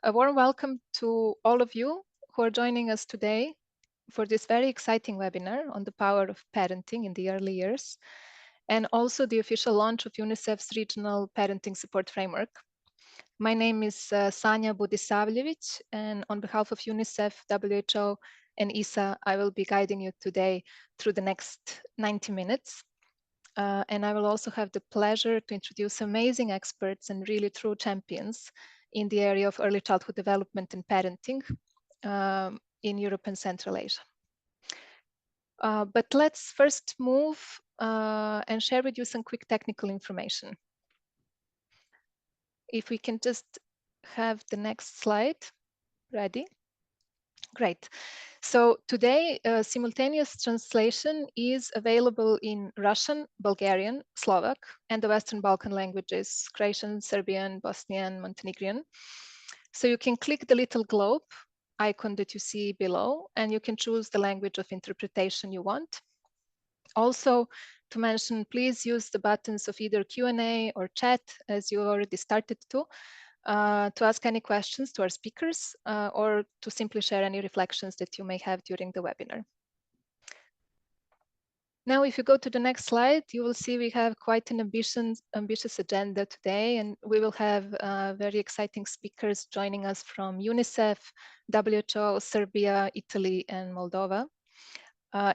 A warm welcome to all of you who are joining us today for this very exciting webinar on the power of parenting in the early years, and also the official launch of UNICEF's Regional Parenting Support Framework. My name is Sanja Budisavljevic, and on behalf of UNICEF, WHO, and ESA, I will be guiding you today through the next 90 minutes. And I will also have the pleasure to introduce amazing experts and really true champions in the area of early childhood development and parenting in Europe and Central Asia. But let's first move and share with you some quick technical information. If we can just have the next slide ready. Great. So today, simultaneous translation is available in Russian, Bulgarian, Slovak, and the Western Balkan languages, Croatian, Serbian, Bosnian, Montenegrin. So you can click the little globe icon that you see below, and you can choose the language of interpretation you want. Also, to mention, please use the buttons of either Q&A or chat, as you already started to ask any questions to our speakers or to simply share any reflections that you may have during the webinar. Now, if you go to the next slide, you will see we have quite an ambitious agenda today, and we will have very exciting speakers joining us from UNICEF, WHO, Serbia, Italy, and Moldova.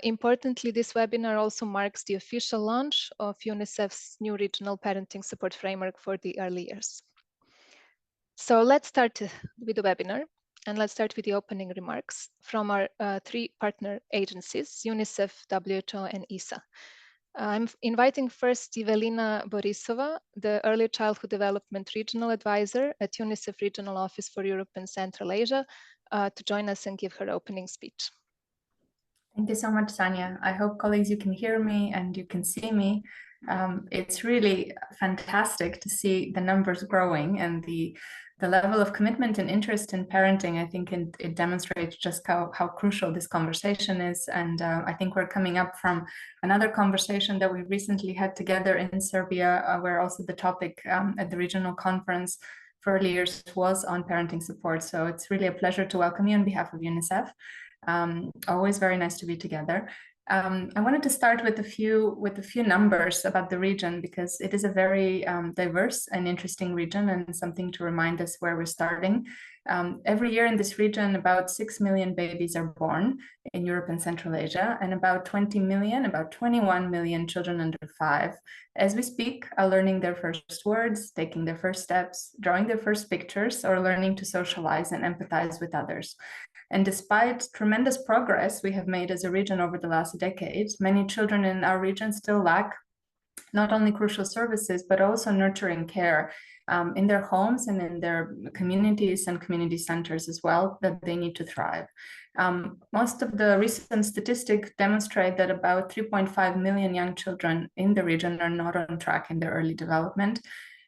Importantly, this webinar also marks the official launch of UNICEF's new regional parenting support framework for the early years. So let's start with the webinar, and let's start with the opening remarks from our three partner agencies, UNICEF, WHO, and ESA. I'm inviting first Evelina Borisova, the Early Childhood Development Regional Advisor at UNICEF Regional Office for Europe and Central Asia, to join us and give her opening speech. Thank you so much, Sanja. I hope, colleagues, you can hear me and you can see me. It's really fantastic to see the numbers growing and the level of commitment and interest in parenting. I think it demonstrates just how crucial this conversation is. And I think we're coming up from another conversation that we recently had together in Serbia, where also the topic at the regional conference for early years was on parenting support. So it's really a pleasure to welcome you on behalf of UNICEF. Always very nice to be together. I wanted to start with a few numbers about the region, because it is a very diverse and interesting region, and something to remind us where we're starting. Every year in this region, about 6 million babies are born in Europe and Central Asia, and about 21 million children under 5, as we speak, are learning their first words, taking their first steps, drawing their first pictures, or learning to socialize and empathize with others. And despite tremendous progress we have made as a region over the last decade, many children in our region still lack not only crucial services, but also nurturing care in their homes and in their communities and community centers as well, that they need to thrive. Most of the recent statistics demonstrate that about 3.5 million young children in the region are not on track in their early development.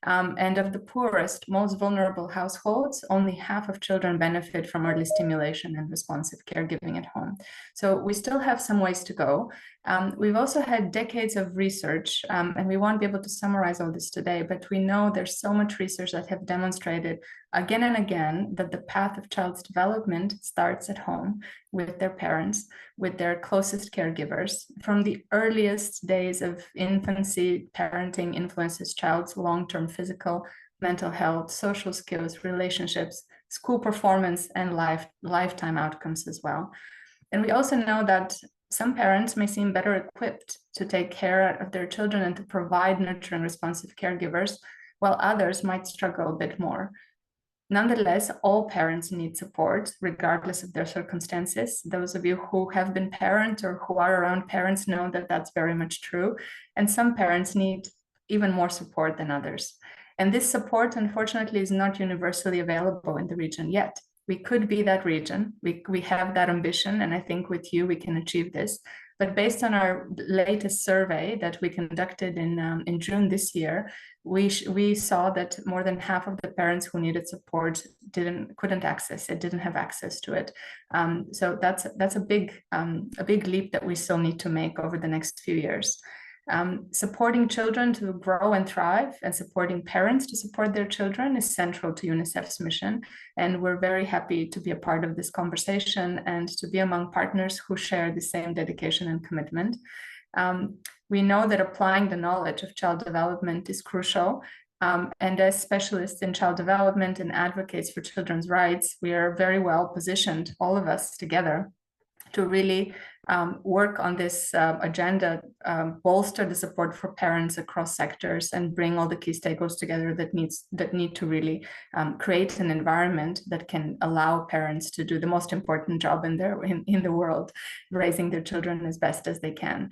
And of the poorest, most vulnerable households, only half of children benefit from early stimulation and responsive caregiving at home. So we still have some ways to go. We've also had decades of research, and we won't be able to summarize all this today, but we know there's so much research that have demonstrated again and again that the path of child's development starts at home with their parents, with their closest caregivers. From the earliest days of infancy, parenting influences child's long-term physical, mental health, social skills, relationships, school performance, and lifetime outcomes as well. And we also know that some parents may seem better equipped to take care of their children and to provide nurturing, responsive caregivers, while others might struggle a bit more. Nonetheless, all parents need support, regardless of their circumstances. Those of you who have been parents or who are around parents know that that's very much true. And some parents need even more support than others. And this support, unfortunately, is not universally available in the region yet. We could be that region. We have that ambition, and I think with you we can achieve this. But based on our latest survey that we conducted in June this year, we saw that more than half of the parents who needed support couldn't access it, didn't have access to it. So that's a big leap that we still need to make over the next few years. Supporting children to grow and thrive and supporting parents to support their children is central to UNICEF's mission. And we're very happy to be a part of this conversation and to be among partners who share the same dedication and commitment. We know that applying the knowledge of child development is crucial. And as specialists in child development and advocates for children's rights, we are very well positioned, all of us together, to really work on this agenda, bolster the support for parents across sectors, and bring all the key stakeholders together that need to really create an environment that can allow parents to do the most important job in the world, raising their children as best as they can.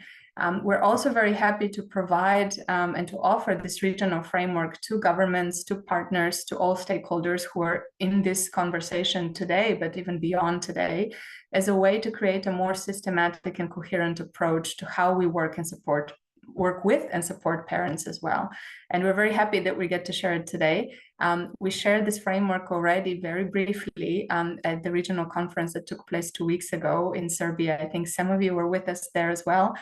We're also very happy to provide and to offer this regional framework to governments, to partners, to all stakeholders who are in this conversation today, but even beyond today, as a way to create a more systematic and coherent approach to how we work with and support parents as well. And we're very happy that we get to share it today. We shared this framework already very briefly at the regional conference that took place 2 weeks ago in Serbia. I think some of you were with us there as well.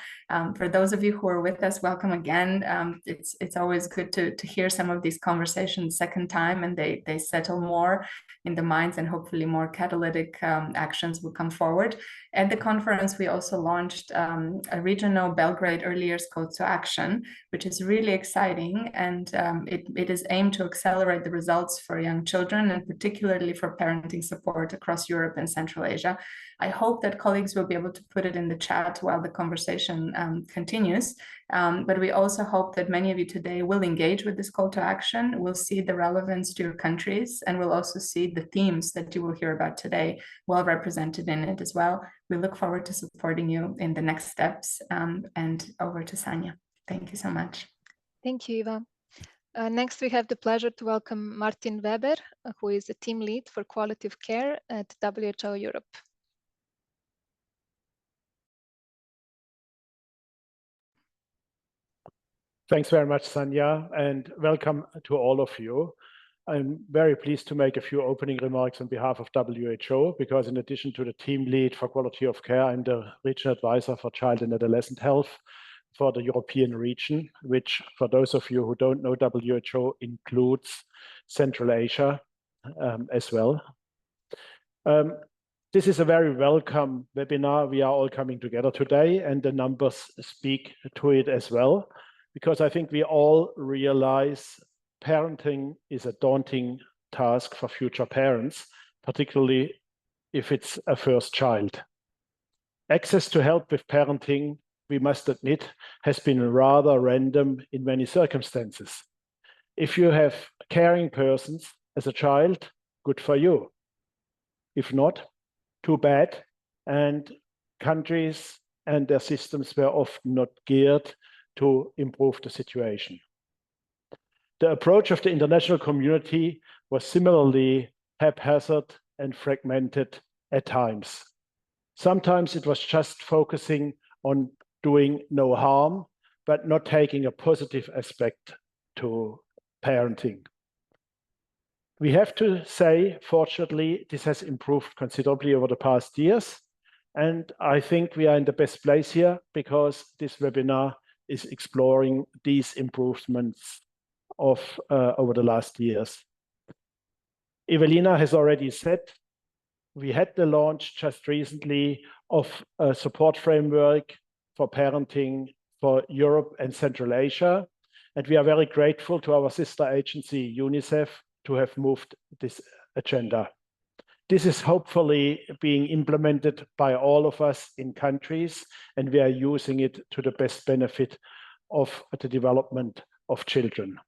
For those of you who are with us, welcome again. It's always good to hear some of these conversations second time, and they settle more in the minds, and hopefully more catalytic actions will come forward. At the conference, we also launched a regional Belgrade Early Years Code to Action, which is really exciting, and it is aimed to accelerate the results for young children, and particularly for parenting support across Europe and Central Asia. I hope that colleagues will be able to put it in the chat while the conversation continues. But we also hope that many of you today will engage with this call to action, will see the relevance to your countries, and will also see the themes that you will hear about today well represented in it as well. We look forward to supporting you in the next steps. And over to Sanja. Thank you so much. Thank you, Eva. Next, we have the pleasure to welcome Martin Weber, who is the team lead for quality of care at WHO Europe. Thanks very much, Sanja, and welcome to all of you. I'm very pleased to make a few opening remarks on behalf of WHO, because in addition to the team lead for quality of care, I'm the regional advisor for child and adolescent health for the European region, which, for those of you who don't know, WHO includes Central Asia as well. This is a very welcome webinar. We are all coming together today, and the numbers speak to it as well, because I think we all realize parenting is a daunting task for future parents, particularly if it's a first child. Access to help with parenting, we must admit, has been rather random in many circumstances. If you have caring persons as a child, good for you. If not, too bad. And countries and their systems were often not geared to improve the situation. The approach of the international community was similarly haphazard and fragmented at times. Sometimes it was just focusing on doing no harm, but not taking a positive aspect to parenting. We have to say, fortunately, this has improved considerably over the past years. And I think we are in the best place here, because this webinar is exploring these improvements of over the last years. Evelina has already said, we had the launch just recently of a support framework for parenting for Europe and Central Asia. And we are very grateful to our sister agency, UNICEF, to have moved this agenda. This is hopefully being implemented by all of us in countries, and we are using it to the best benefit of the development of children.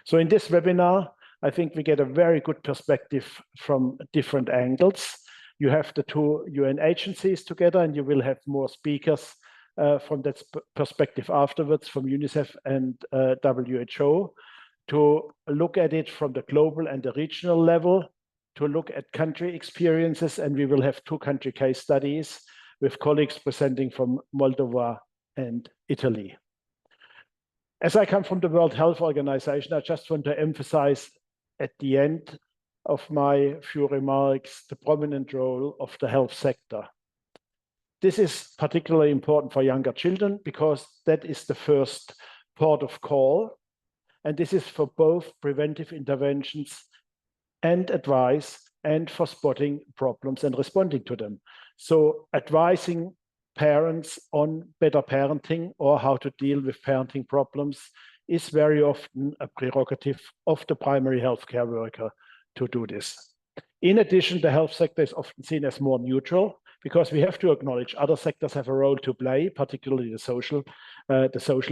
So in this webinar, I think we get a very good perspective from different angles. You have the two UN agencies together, and you will have more speakers from that perspective afterwards, from UNICEF and WHO, to look at it from the global and the regional level, to look at country experiences, and we will have 2 country case studies with colleagues presenting from Moldova and Italy. As I come from the World Health Organization, I just want to emphasize at the end of my few remarks the prominent role of the health sector. this is particularly important for younger children because that is the first port of call. And this is for both preventive interventions and advice and for spotting problems and responding to them. So advising parents on better parenting or how to deal with parenting problems is very often a prerogative of the primary healthcare worker to do this. In addition, the health sector is often seen as more neutral because we have to acknowledge other sectors have a role to play, particularly the social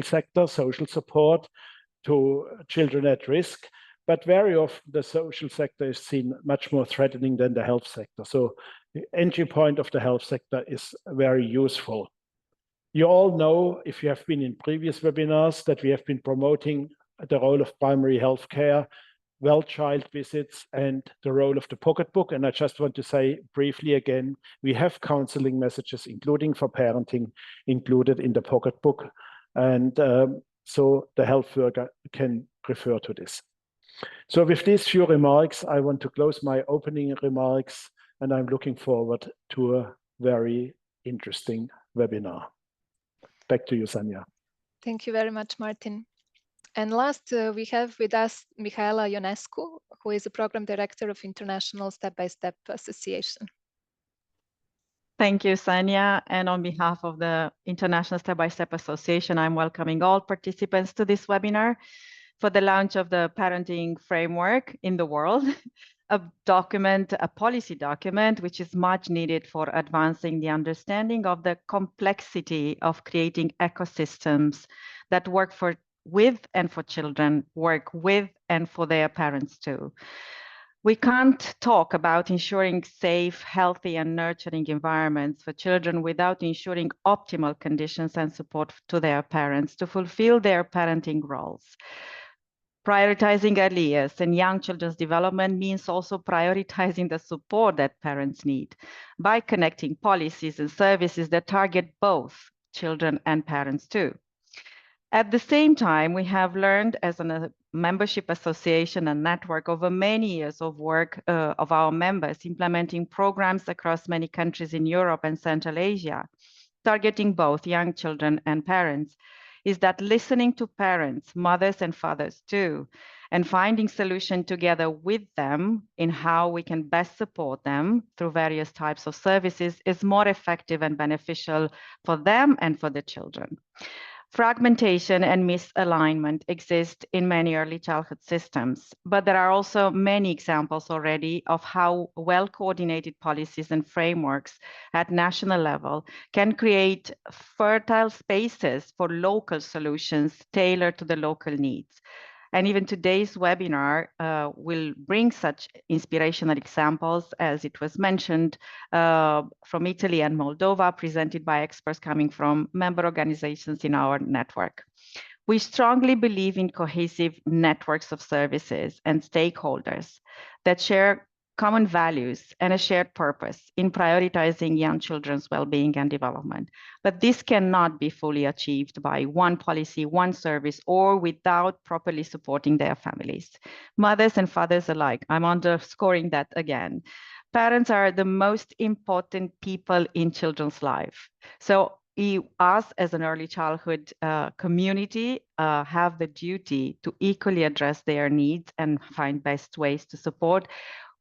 sector, social support to children at risk. But very often the social sector is seen much more threatening than the health sector. So the entry point of the health sector is very useful. You all know, if you have been in previous webinars, that we have been promoting the role of primary health care, well child visits, and the role of the pocketbook. And I just want to say briefly again, we have counseling messages, including for parenting, included in the pocketbook. And so the health worker can refer to this. So with these few remarks, I want to close my opening remarks, and I'm looking forward to a very interesting webinar. Back to you, Sanja. Thank you very much, Martin. And last, we have with us Mihaela Ionescu, who is the Program Director of International Step-by-Step Association. Thank you, Sanja. And on behalf of the International Step-by-Step Association, I'm welcoming all participants to this webinar for the launch of the parenting framework in the world, a policy document, which is much needed for advancing the understanding of the complexity of creating ecosystems that work with and for children, work with and for their parents too. We can't talk about ensuring safe, healthy, and nurturing environments for children without ensuring optimal conditions and support to their parents to fulfill their parenting roles. Prioritizing early years and young children's development means also prioritizing the support that parents need by connecting policies and services that target both children and parents too. At the same time, we have learned as a membership association and network over many years of work of our members implementing programs across many countries in Europe and Central Asia, targeting both young children and parents, is that listening to parents, mothers and fathers too, and finding solutions together with them in how we can best support them through various types of services is more effective and beneficial for them and for the children. Fragmentation and misalignment exist in many early childhood systems, but there are also many examples already of how well-coordinated policies and frameworks at national level can create fertile spaces for local solutions tailored to the local needs. And even today's webinar will bring such inspirational examples, as it was mentioned, from Italy and Moldova, presented by experts coming from member organizations in our network. We strongly believe in cohesive networks of services and stakeholders that share common values and a shared purpose in prioritizing young children's well-being and development. But this cannot be fully achieved by one policy, one service, or without properly supporting their families. Mothers and fathers alike, I'm underscoring that again. Parents are the most important people in children's life. So us as an early childhood community have the duty to equally address their needs and find best ways to support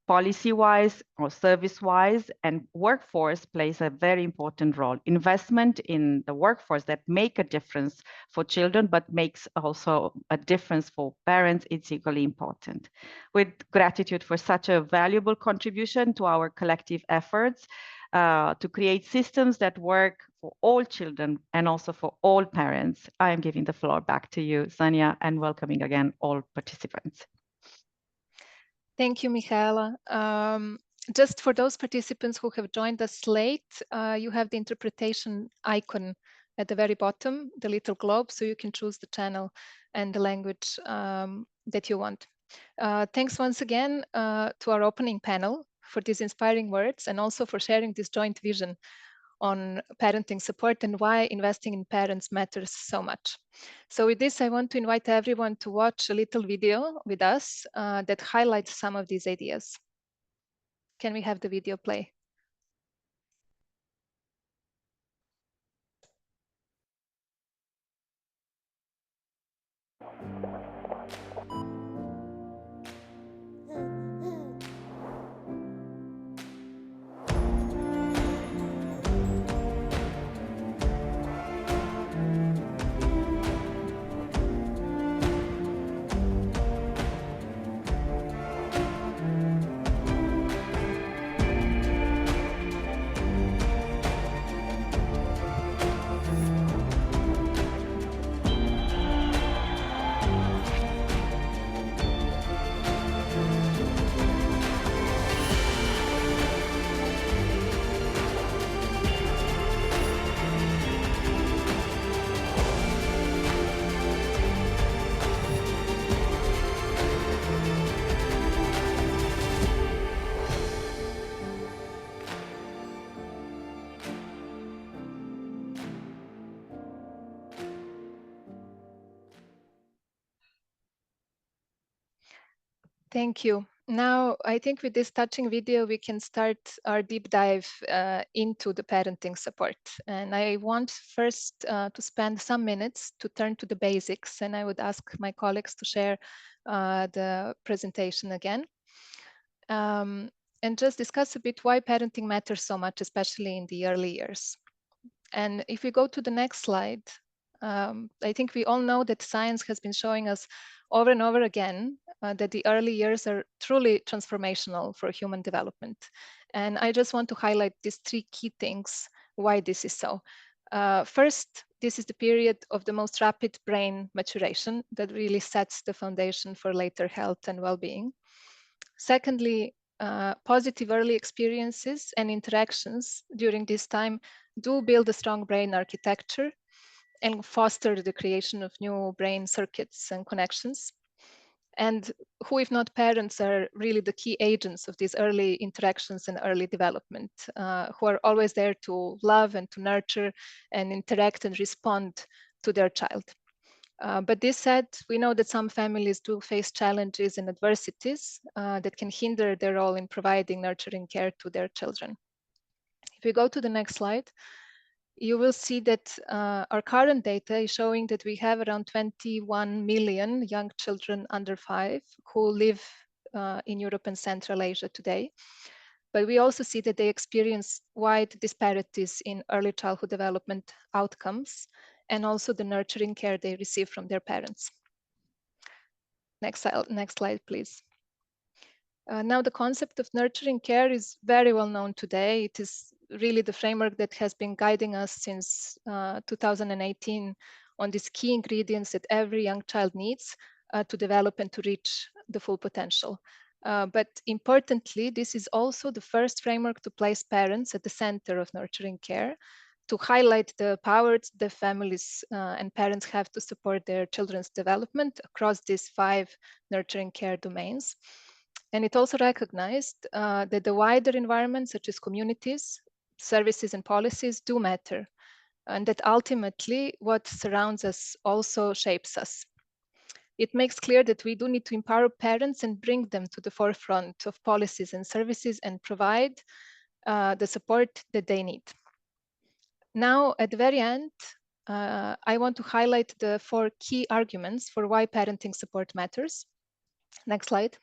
policy-wise or service-wise, and workforce plays a very important role. Investment in the workforce that make a difference for children, but makes also a difference for parents, it's equally important. With gratitude for such a valuable contribution to our collective efforts to create systems that work for all children and also for all parents, I am giving the floor back to you, Sanja, and welcoming again all participants. Thank you, Mihaela. Just for those participants who have joined us late, you have the interpretation icon at the very bottom, the little globe, so you can choose the channel and the language that you want. Thanks once again to our opening panel for these inspiring words and also for sharing this joint vision on parenting support and why investing in parents matters so much. So with this, I want to invite everyone to watch a little video with us that highlights some of these ideas. Can we have the video play? Thank you. Now, I think with this touching video, we can start our deep dive into the parenting support. And I want first to spend some minutes to turn to the basics, and I would ask my colleagues to share the presentation again. And just discuss a bit why parenting matters so much, especially in the early years. And if we go to the next slide, I think we all know that science has been showing us over and over again that the early years are truly transformational for human development. And I just want to highlight these three key things why this is so. First, this is the period of the most rapid brain maturation that really sets the foundation for later health and well-being. Secondly, positive early experiences and interactions during this time do build a strong brain architecture and foster the creation of new brain circuits and connections. And who, if not parents, are really the key agents of these early interactions and early development, who are always there to love and to nurture and interact and respond to their child. But this said, we know that some families do face challenges and adversities that can hinder their role in providing nurturing care to their children. If we go to the next slide, you will see that our current data is showing that we have around 21 million young children under 5 who live in Europe and Central Asia today. But we also see that they experience wide disparities in early childhood development outcomes and also the nurturing care they receive from their parents. Next slide, please. Now, the concept of nurturing care is very well known today. It is really the framework that has been guiding us since 2018 on these key ingredients that every young child needs to develop and to reach the full potential. But importantly, this is also the first framework to place parents at the center of nurturing care, to highlight the power the families and parents have to support their children's development across these 5 nurturing care domains. And it also recognized that the wider environment, such as communities, services, and policies, do matter, and that ultimately what surrounds us also shapes us. It makes clear that we do need to empower parents and bring them to the forefront of policies and services and provide the support that they need. Now, at the very end, I want to highlight the 4 key arguments for why parenting support matters. Next slide.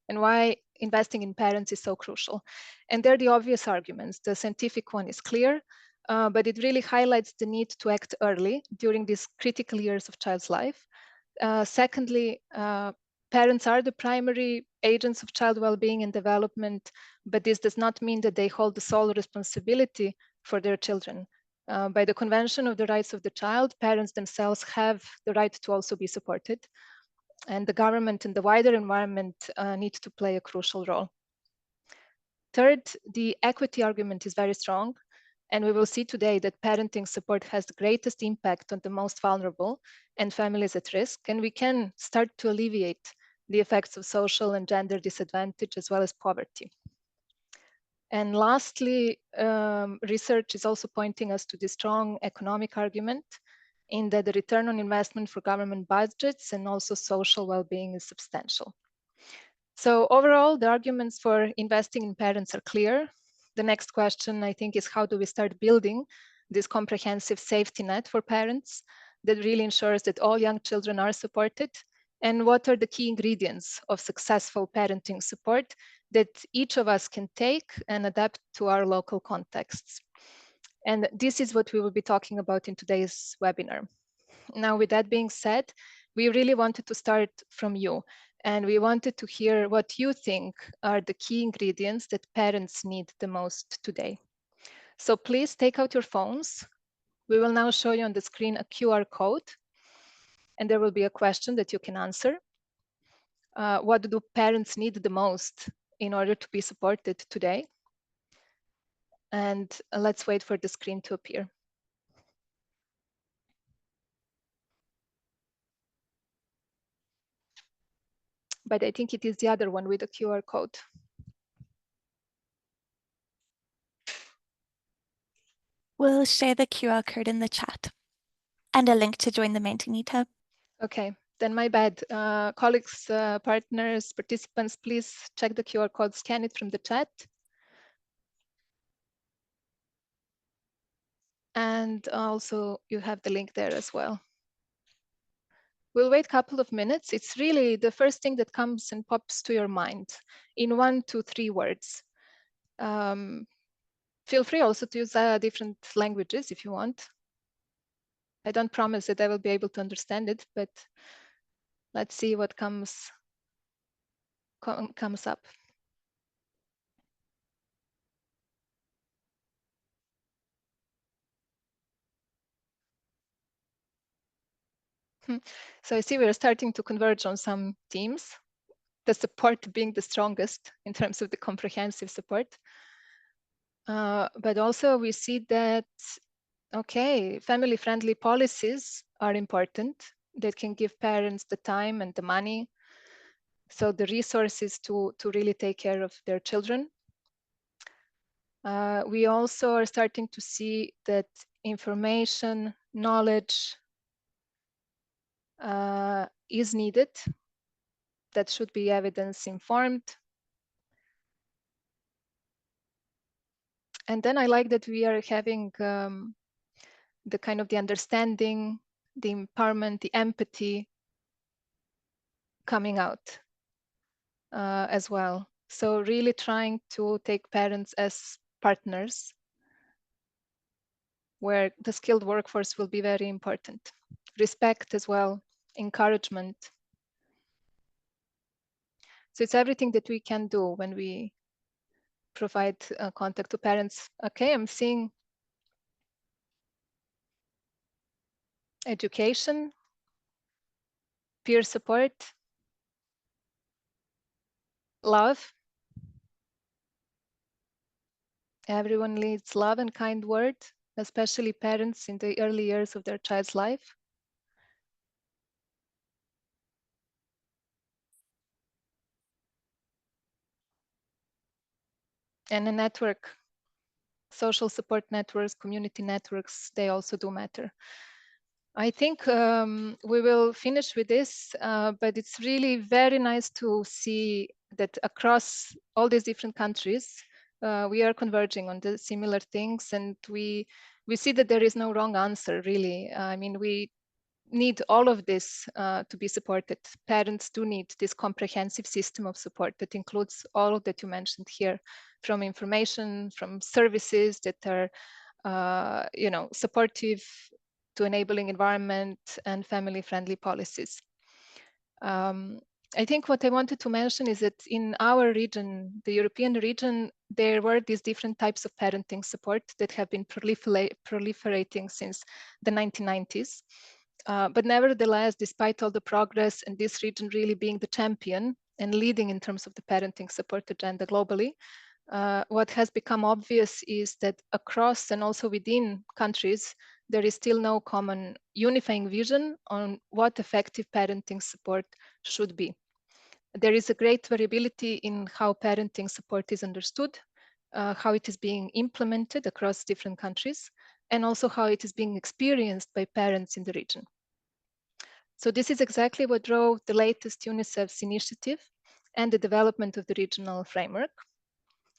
And why investing in parents is so crucial. And they're the obvious arguments. The scientific one is clear, but it really highlights the need to act early during these critical years of child's life. Secondly, parents are the primary agents of child well-being and development, but this does not mean that they hold the sole responsibility for their children. By the Convention of the Rights of the Child, parents themselves have the right to also be supported, and the government and the wider environment need to play a crucial role. Third, the equity argument is very strong, and we will see today that parenting support has the greatest impact on the most vulnerable and families at risk, and we can start to alleviate the effects of social and gender disadvantage as well as poverty. And lastly, research is also pointing us to the strong economic argument in that the return on investment for government budgets and also social well-being is substantial. So overall, the arguments for investing in parents are clear. The next question, I think, is how do we start building this comprehensive safety net for parents that really ensures that all young children are supported? And what are the key ingredients of successful parenting support that each of us can take and adapt to our local contexts? And this is what we will be talking about in today's webinar. Now, with that being said, we really wanted to start from you, and we wanted to hear what you think are the key ingredients that parents need the most today. So please take out your phones. We will now show you on the screen a QR code, and there will be a question that you can answer. What do parents need the most in order to be supported today? And let's wait for the screen to appear. But I think it is the other one with the QR code. We'll share the QR code in the chat and a link to join the Mentimeter. Okay, then my bad. Colleagues, partners, participants, please check the QR code, scan it from the chat. And also you have the link there as well. We'll wait a couple of minutes. It's really the first thing that comes and pops to your mind in 1 to 3 words. Feel free also to use different languages if you want. I don't promise that I will be able to understand it, but let's see what comes up. So I see we're starting to converge on some themes, the support being the strongest in terms of the comprehensive support. But also we see that, okay, family-friendly policies are important that can give parents the time and the money, so the resources to really take care of their children. We also are starting to see that information, knowledge is needed, that should be evidence informed. And then I like that we are having the kind of the understanding, the empowerment, the empathy coming out as well. So really trying to take parents as partners, where the skilled workforce will be very important. Respect as well, encouragement. So it's everything that we can do when we provide contact to parents. Okay, I'm seeing education, peer support, love. Everyone needs love and kind words, especially parents in the early years of their child's life. And a network, social support networks, community networks, they also do matter. I think we will finish with this, but it's really very nice to see that across all these different countries, we are converging on the similar things, and we see that there is no wrong answer, really. I mean, we need all of this to be supported. Parents do need this comprehensive system of support that includes all that you mentioned here, from information, from services that are supportive to enabling environment and family-friendly policies. I think what I wanted to mention is that in our region, the European region, there were these different types of parenting support that have been proliferating since the 1990s. But nevertheless, despite all the progress and this region really being the champion and leading in terms of the parenting support agenda globally, what has become obvious is that across and also within countries, there is still no common unifying vision on what effective parenting support should be. There is a great variability in how parenting support is understood, how it is being implemented across different countries, and also how it is being experienced by parents in the region. So this is exactly what drove the latest UNICEF's initiative and the development of the regional framework.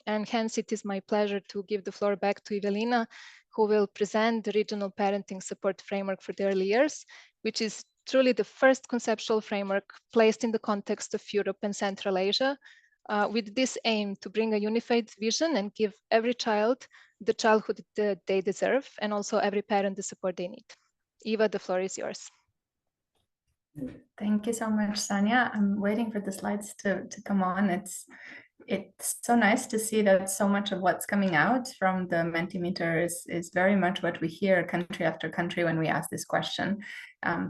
And hence it is my pleasure to give the floor back to Evelina, who will present the regional parenting support framework for the early years, which is truly the first conceptual framework placed in the context of Europe and Central Asia, with this aim to bring a unified vision and give every child the childhood that they deserve, and also every parent the support they need. Eva, the floor is yours. Thank you so much, Sanja. I'm waiting for the slides to come on. It's so nice to see that so much of what's coming out from the Mentimeter is very much what we hear country after country when we ask this question.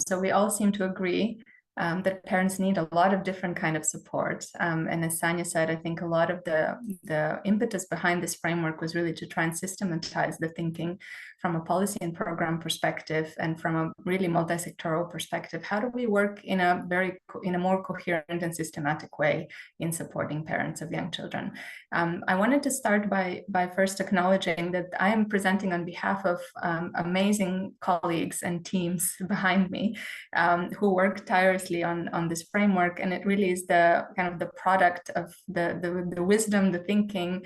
So we all seem to agree that parents need a lot of different kind of support. And as Sanja said, I think a lot of the impetus behind this framework was really to try and systematize the thinking from a policy and program perspective and from a really multi-sectoral perspective. How do we work in a more coherent and systematic way in supporting parents of young children? I wanted to start by first acknowledging that I am presenting on behalf of amazing colleagues and teams behind me who work tirelessly tirelessly on this framework, and it really is the kind of the product of the wisdom, the thinking,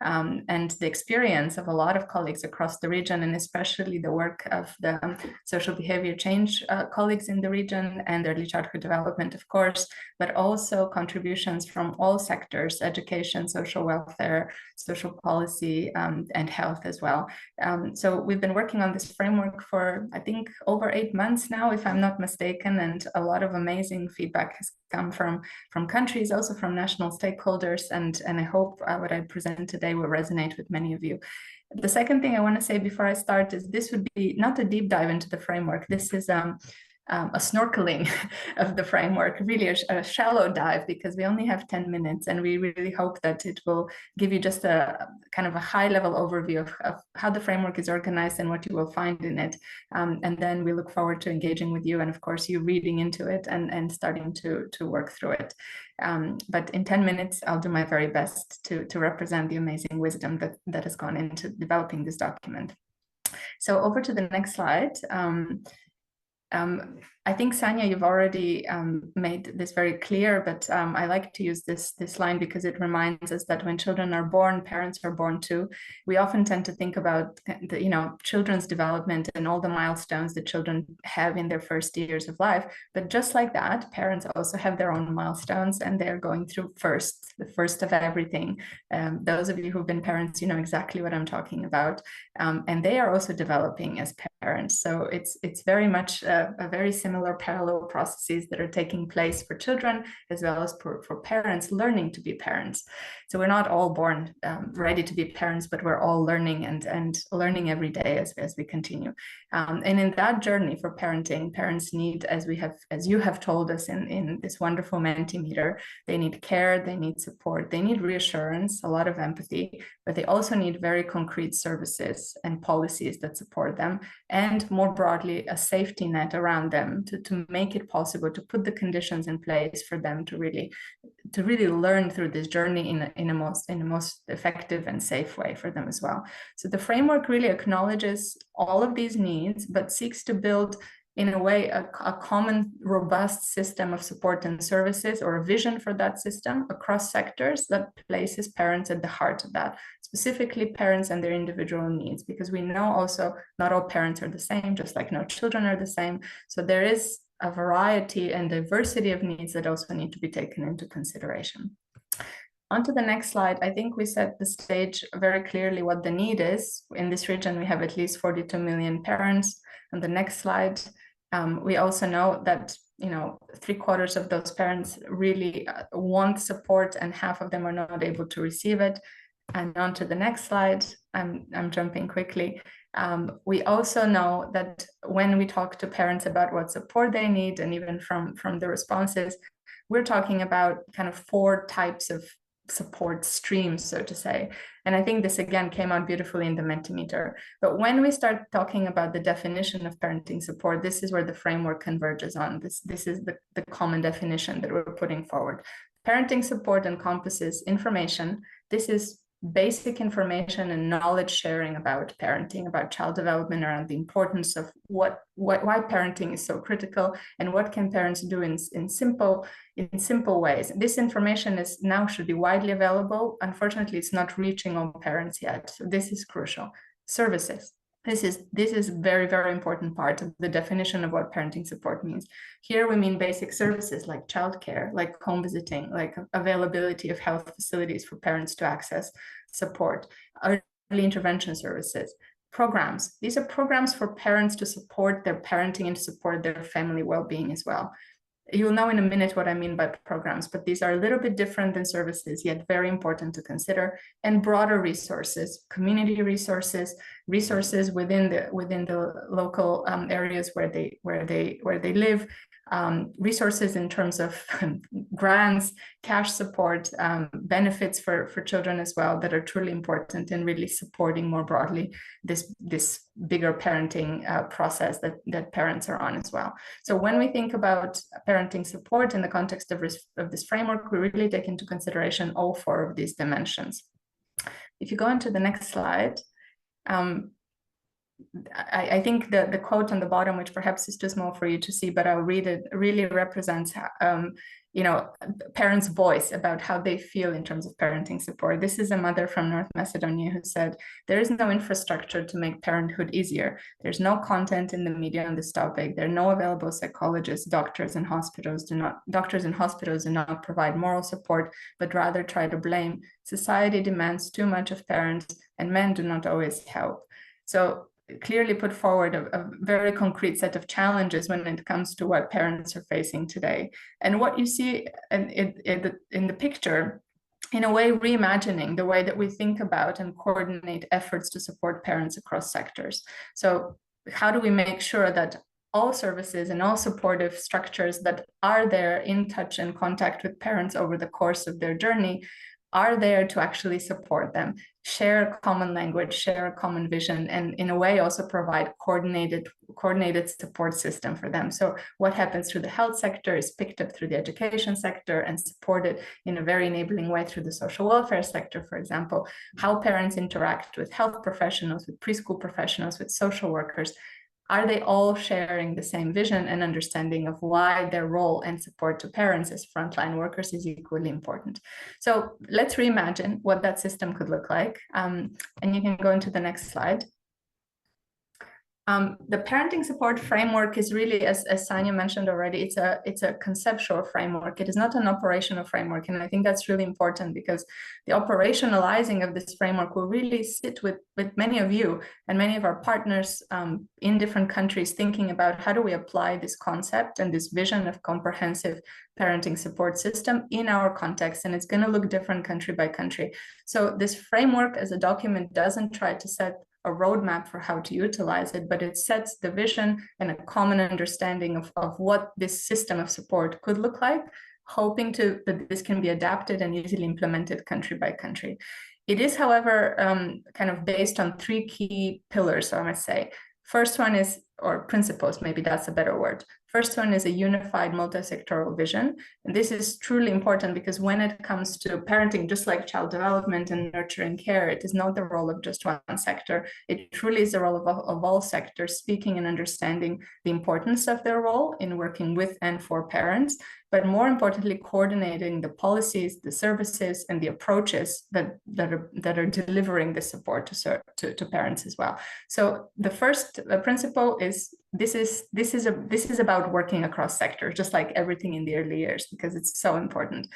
and the experience of a lot of colleagues across the region, and especially the work of the social behavior change colleagues in the region and early childhood development, of course, but also contributions from all sectors: education, social welfare, social policy, and health as well. So we've been working on this framework for, I think, over 8 months now, if I'm not mistaken, and a lot of amazing feedback has come from countries, also from national stakeholders, and I hope what I present today will resonate with many of you. The second thing I want to say before I start is this would be not a deep dive into the framework. This is a snorkeling of the framework, really a shallow dive, because we only have 10 minutes, and we really hope that it will give you just a kind of a high-level overview of how the framework is organized and what you will find in it. And then we look forward to engaging with you, and of course you reading into it and starting to work through it. But in 10 minutes, I'll do my very best to represent the amazing wisdom that has gone into developing this document. So over to the next slide. I think, Sanya, you've already made this very clear, but I like to use this line because it reminds us that when children are born, parents are born too. We often tend to think about children's development and all the milestones that children have in their first years of life. But just like that, parents also have their own milestones, and they're going through the first of everything. Those of you who've been parents, you know exactly what I'm talking about. And they are also developing as parents. So it's very much a very similar parallel processes that are taking place for children as well as for parents learning to be parents. So we're not all born ready to be parents, but we're all learning and learning every day as we continue. And in that journey for parenting, parents need, as you have told us in this wonderful Mentimeter, they need care, they need support, they need reassurance, a lot of empathy, but they also need very concrete services and policies that support them, and more broadly, a safety net around them to make it possible to put the conditions in place for them to really learn through this journey in a most effective and safe way for them as well. So the framework really acknowledges all of these needs, but seeks to build in a way a common robust system of support and services, or a vision for that system across sectors that places parents at the heart of that, specifically parents and their individual needs, because we know also not all parents are the same, just like no children are the same. So there is a variety and diversity of needs that also need to be taken into consideration. On to the next slide. I think we set the stage very clearly what the need is. In this region, we have at least 42 million parents. On the next slide, we also know that 3/4 of those parents really want support, and half of them are not able to receive it. And on to the next slide, I'm jumping quickly. We also know that when we talk to parents about what support they need, and even from the responses, we're talking about kind of 4 types of support streams, so to say. And I think this again came out beautifully in the Mentimeter. But when we start talking about the definition of parenting support, this is where the framework converges on. This is the common definition that we're putting forward. Parenting support encompasses information. This is basic information and knowledge sharing about parenting, about child development, around the importance of why parenting is so critical, and what can parents do in simple ways. This information should be widely available. Unfortunately, it's not reaching all parents yet. So this is crucial. Services. This is very, very important part of the definition of what parenting support means. Here we mean basic services like childcare, like home visiting, like availability of health facilities for parents to access support, early intervention services, programs. These are programs for parents to support their parenting and to support their family well-being as well. You'll know in a minute what I mean by programs, but these are a little bit different than services, yet very important to consider. And broader resources, community resources within the local areas where they live, resources in terms of grants, cash support, benefits for children as well, that are truly important in really supporting more broadly this bigger parenting process that parents are on as well. So when we think about parenting support in the context of this framework, we really take into consideration all 4 of these dimensions. If you go into the next slide, I think the quote on the bottom, which perhaps is too small for you to see, but I'll read it, really represents parents' voice about how they feel in terms of parenting support. This is a mother from North Macedonia who said, "There is no infrastructure to make parenthood easier. There's no content in the media on this topic. There are no available psychologists. Doctors and hospitals do not provide moral support, but rather try to blame. Society demands too much of parents, and men do not always help." So clearly put forward a very concrete set of challenges when it comes to what parents are facing today. And what you see in the picture, in a way, reimagining the way that we think about and coordinate efforts to support parents across sectors. So how do we make sure that all services and all supportive structures that are there in touch and contact with parents over the course of their journey are there to actually support them, share a common language, share a common vision, and in a way also provide coordinated support system for them. So what happens through the health sector is picked up through the education sector and supported in a very enabling way through the social welfare sector, for example. How parents interact with health professionals, with preschool professionals, with social workers. Are they all sharing the same vision and understanding of why their role and support to parents as frontline workers is equally important? So let's reimagine what that system could look like. And you can go into the next slide. The parenting support framework is really, as Sanya mentioned already, it's a conceptual framework. It is not an operational framework. And I think that's really important because the operationalizing of this framework will really sit with many of you and many of our partners in different countries, thinking about how do we apply this concept and this vision of comprehensive parenting support system in our context. And it's going to look different country by country. So this framework as a document doesn't try to set a roadmap for how to utilize it, but it sets the vision and a common understanding of what this system of support could look like, hoping that this can be adapted and easily implemented country by country. It is, however, kind of based on three key pillars, I must say. First one is, or principles, maybe that's a better word. First one is a unified multi-sectoral vision. And this is truly important because when it comes to parenting, just like child development and nurturing care, it is not the role of just one sector. It truly is the role of all sectors, speaking and understanding the importance of their role in working with and for parents, but more importantly, coordinating the policies, the services, and the approaches that are delivering the support to parents as well. So the first principle is this is about working across sectors, just like everything in the early years, because it's so important.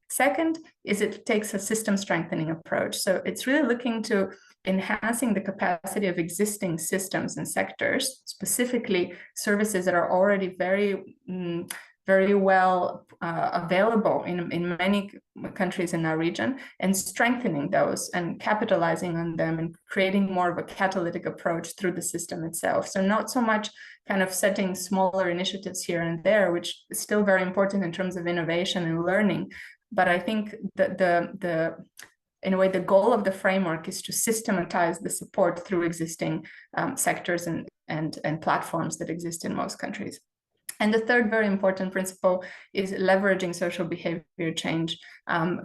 Second is it takes a system strengthening approach. So it's really looking to enhancing the capacity of existing systems and sectors, specifically services that are already very well available in many countries in our region, and strengthening those and capitalizing on them and creating more of a catalytic approach through the system itself. So not so much kind of setting smaller initiatives here and there, which is still very important in terms of innovation and learning. But I think that in a way, the goal of the framework is to systematize the support through existing sectors and platforms that exist in most countries. And the third very important principle is leveraging social behavior change,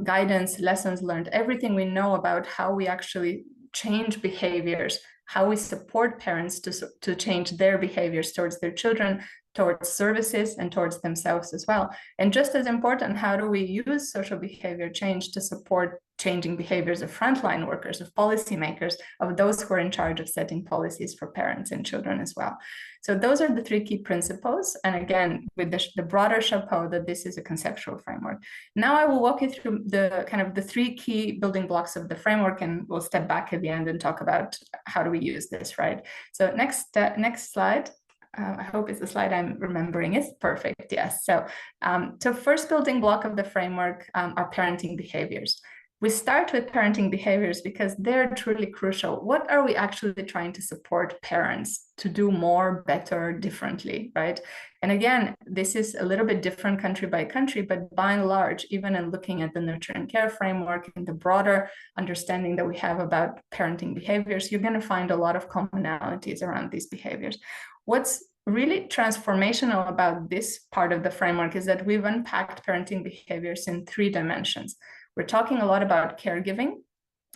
guidance, lessons learned, everything we know about how we actually change behaviors, how we support parents to change their behaviors towards their children, towards services, and towards themselves as well. And just as important, how do we use social behavior change to support changing behaviors of frontline workers, of policymakers, of those who are in charge of setting policies for parents and children as well. So those are the three key principles. And again, with the broader chapeau that this is a conceptual framework. Now I will walk you through the three key building blocks of the framework, and we'll step back at the end and talk about how do we use this, right? So next slide. I hope it's the slide I'm remembering is perfect. Yes. So first building block of the framework are parenting behaviors. We start with parenting behaviors because they're truly crucial. What are we actually trying to support parents to do more, better, differently, right? And again, this is a little bit different country by country, but by and large, even in looking at the nurture and care framework and the broader understanding that we have about parenting behaviors, you're going to find a lot of commonalities around these behaviors. What's really transformational about this part of the framework is that we've unpacked parenting behaviors in three dimensions. We're talking a lot about caregiving,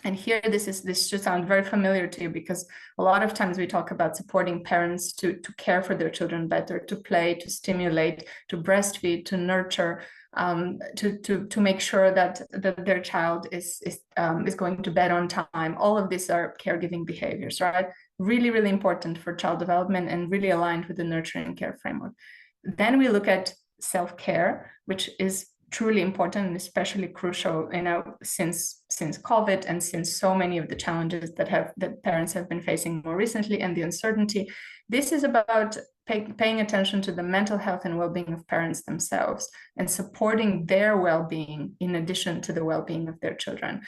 And here, this should sound very familiar to you, because a lot of times we talk about supporting parents to care for their children better, to play, to stimulate, to breastfeed, to nurture, to make sure that their child is going to bed on time. All of these are caregiving behaviors, right? Really, really important for child development and really aligned with the nurturing care framework. Then we look at self-care, which is truly important and especially crucial, since COVID and since so many of the challenges that parents have been facing more recently and the uncertainty. This is about paying attention to the mental health and well-being of parents themselves and supporting their well-being in addition to the well-being of their children.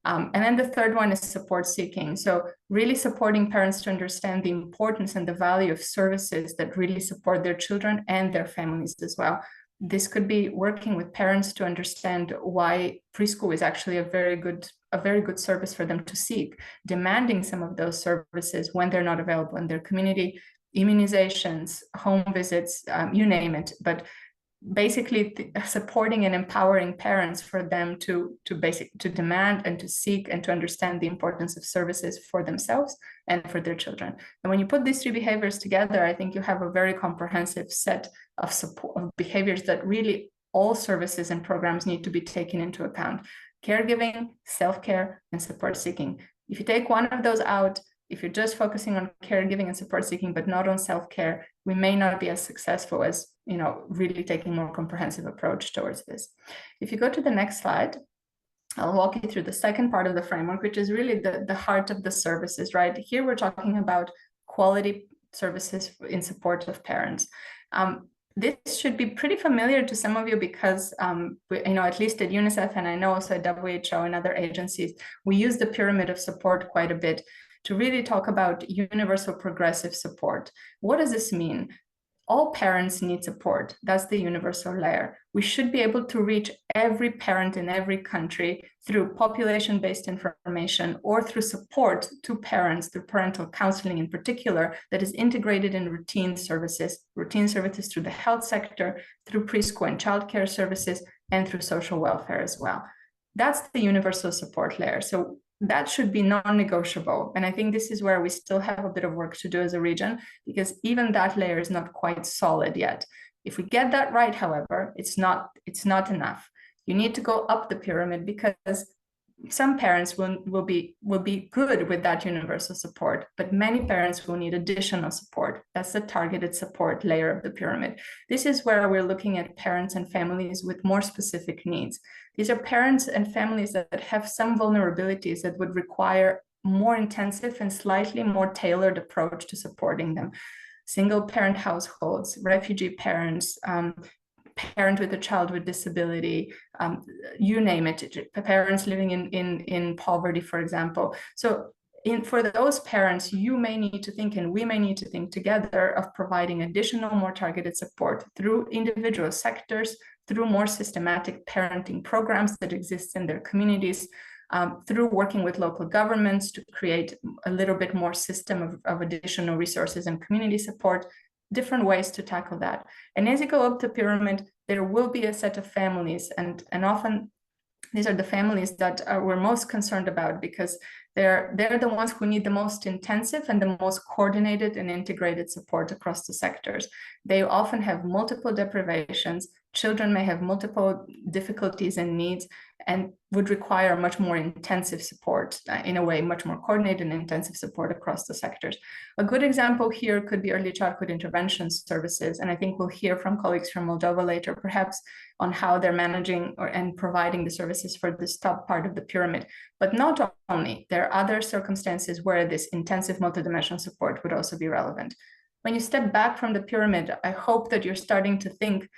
And then the third one is support seeking. So really supporting parents to understand the importance and the value of services that really support their children and their families as well. This could be working with parents to understand why preschool is actually a very good service for them to seek, demanding some of those services when they're not available in their community, immunizations, home visits, you name it. But basically supporting and empowering parents for them to demand and to seek and to understand the importance of services for themselves and for their children. And when you put these three behaviors together, I think you have a very comprehensive set of support of behaviors that really all services and programs need to be taken into account: caregiving, self-care, and support seeking. If you take one of those out, if you're just focusing on caregiving and support seeking, but not on self-care, we may not be as successful as, really taking a more comprehensive approach towards this. If you go to the next slide, I'll walk you through the second part of the framework, which is really the heart of the services, right? Here we're talking about quality services in support of parents. This should be pretty familiar to some of you because, at least at UNICEF, and I know also at WHO and other agencies, we use the pyramid of support quite a bit to really talk about universal progressive support. What does this mean? All parents need support. That's the universal layer. We should be able to reach every parent in every country through population-based information or through support to parents, through parental counseling in particular, that is integrated in routine services through the health sector, through preschool and childcare services, and through social welfare as well. That's the universal support layer. So that should be non-negotiable. And I think this is where we still have a bit of work to do as a region, because even that layer is not quite solid yet. If we get that right, however, it's not enough. You need to go up the pyramid, because some parents will be good with that universal support, but many parents will need additional support. That's the targeted support layer of the pyramid. This is where we're looking at parents and families with more specific needs. These are parents and families that have some vulnerabilities that would require more intensive and slightly more tailored approach to supporting them. Single parent households, refugee parents, parent with a child with disability, you name it, parents living in poverty, for example. So for those parents, you may need to think, and we may need to think together, of providing additional, more targeted support through individual sectors, through more systematic parenting programs that exist in their communities, through working with local governments to create a little bit more system of additional resources and community support, different ways to tackle that. And as you go up the pyramid, there will be a set of families, and often these are the families that we're most concerned about, because they're the ones who need the most intensive and the most coordinated and integrated support across the sectors. They often have multiple deprivations. Children may have multiple difficulties and needs, and would require much more intensive support, in a way, much more coordinated and intensive support across the sectors. A good example here could be early childhood intervention services. And I think we'll hear from colleagues from Moldova later, perhaps, on how they're managing and providing the services for this top part of the pyramid. But not only, there are other circumstances where this intensive multidimensional support would also be relevant. When you step back from the pyramid, I hope that you're starting to think,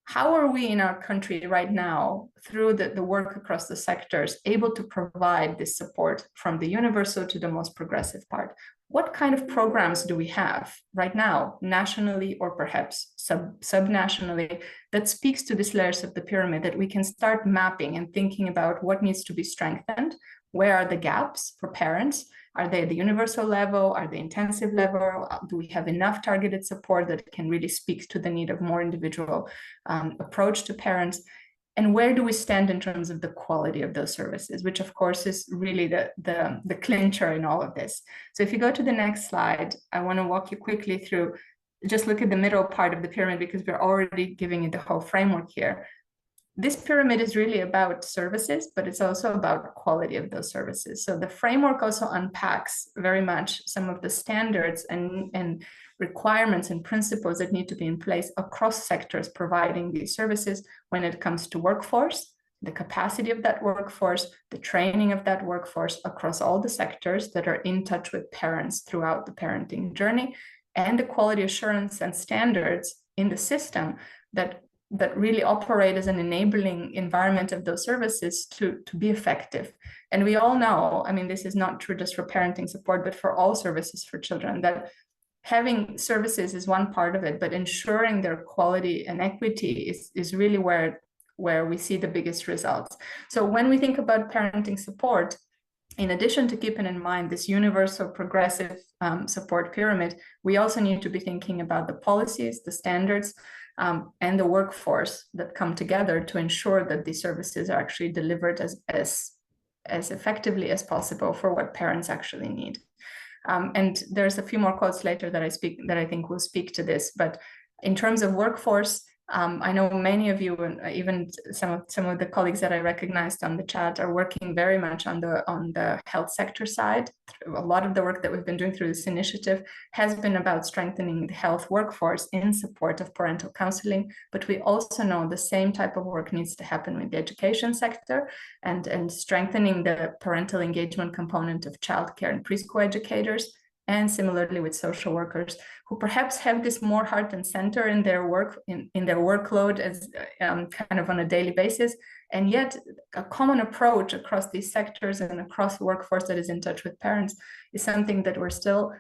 how are we in our country right now, through the work across the sectors, able to provide this support from the universal to the most progressive part? What kind of programs do we have right now, nationally or perhaps subnationally, that speaks to these layers of the pyramid, that we can start mapping and thinking about what needs to be strengthened? Where are the gaps for parents? Are they at the universal level? Are they intensive level? Do we have enough targeted support that can really speak to the need of more individual approach to parents? And where do we stand in terms of the quality of those services, which of course is really the clincher in all of this. So if you go to the next slide, I want to walk you quickly through, just look at the middle part of the pyramid, because we're already giving you the whole framework here. This pyramid is really about services, but it's also about quality of those services. So the framework also unpacks very much some of the standards and requirements and principles that need to be in place across sectors providing these services when it comes to workforce, the capacity of that workforce, the training of that workforce across all the sectors that are in touch with parents throughout the parenting journey, and the quality assurance and standards in the system that really operate as an enabling environment of those services to be effective. And we all know, I mean, this is not true just for parenting support, but for all services for children, that having services is one part of it, but ensuring their quality and equity is really where we see the biggest results. So when we think about parenting support, in addition to keeping in mind this universal progressive support pyramid, we also need to be thinking about the policies, the standards, and the workforce that come together to ensure that these services are actually delivered as effectively as possible for what parents actually need. And there's a few more quotes later that I think will speak to this. But in terms of workforce, I know many of you, and even some of the colleagues that I recognized on the chat, are working very much on the health sector side. A lot of the work that we've been doing through this initiative has been about strengthening the health workforce in support of parental counseling. But we also know the same type of work needs to happen with the education sector and strengthening the parental engagement component of childcare and preschool educators, and similarly with social workers, who perhaps have this more heart and center in their work, in their workload as kind of on a daily basis, and yet a common approach across these sectors and across the workforce that is in touch with parents is something that we're still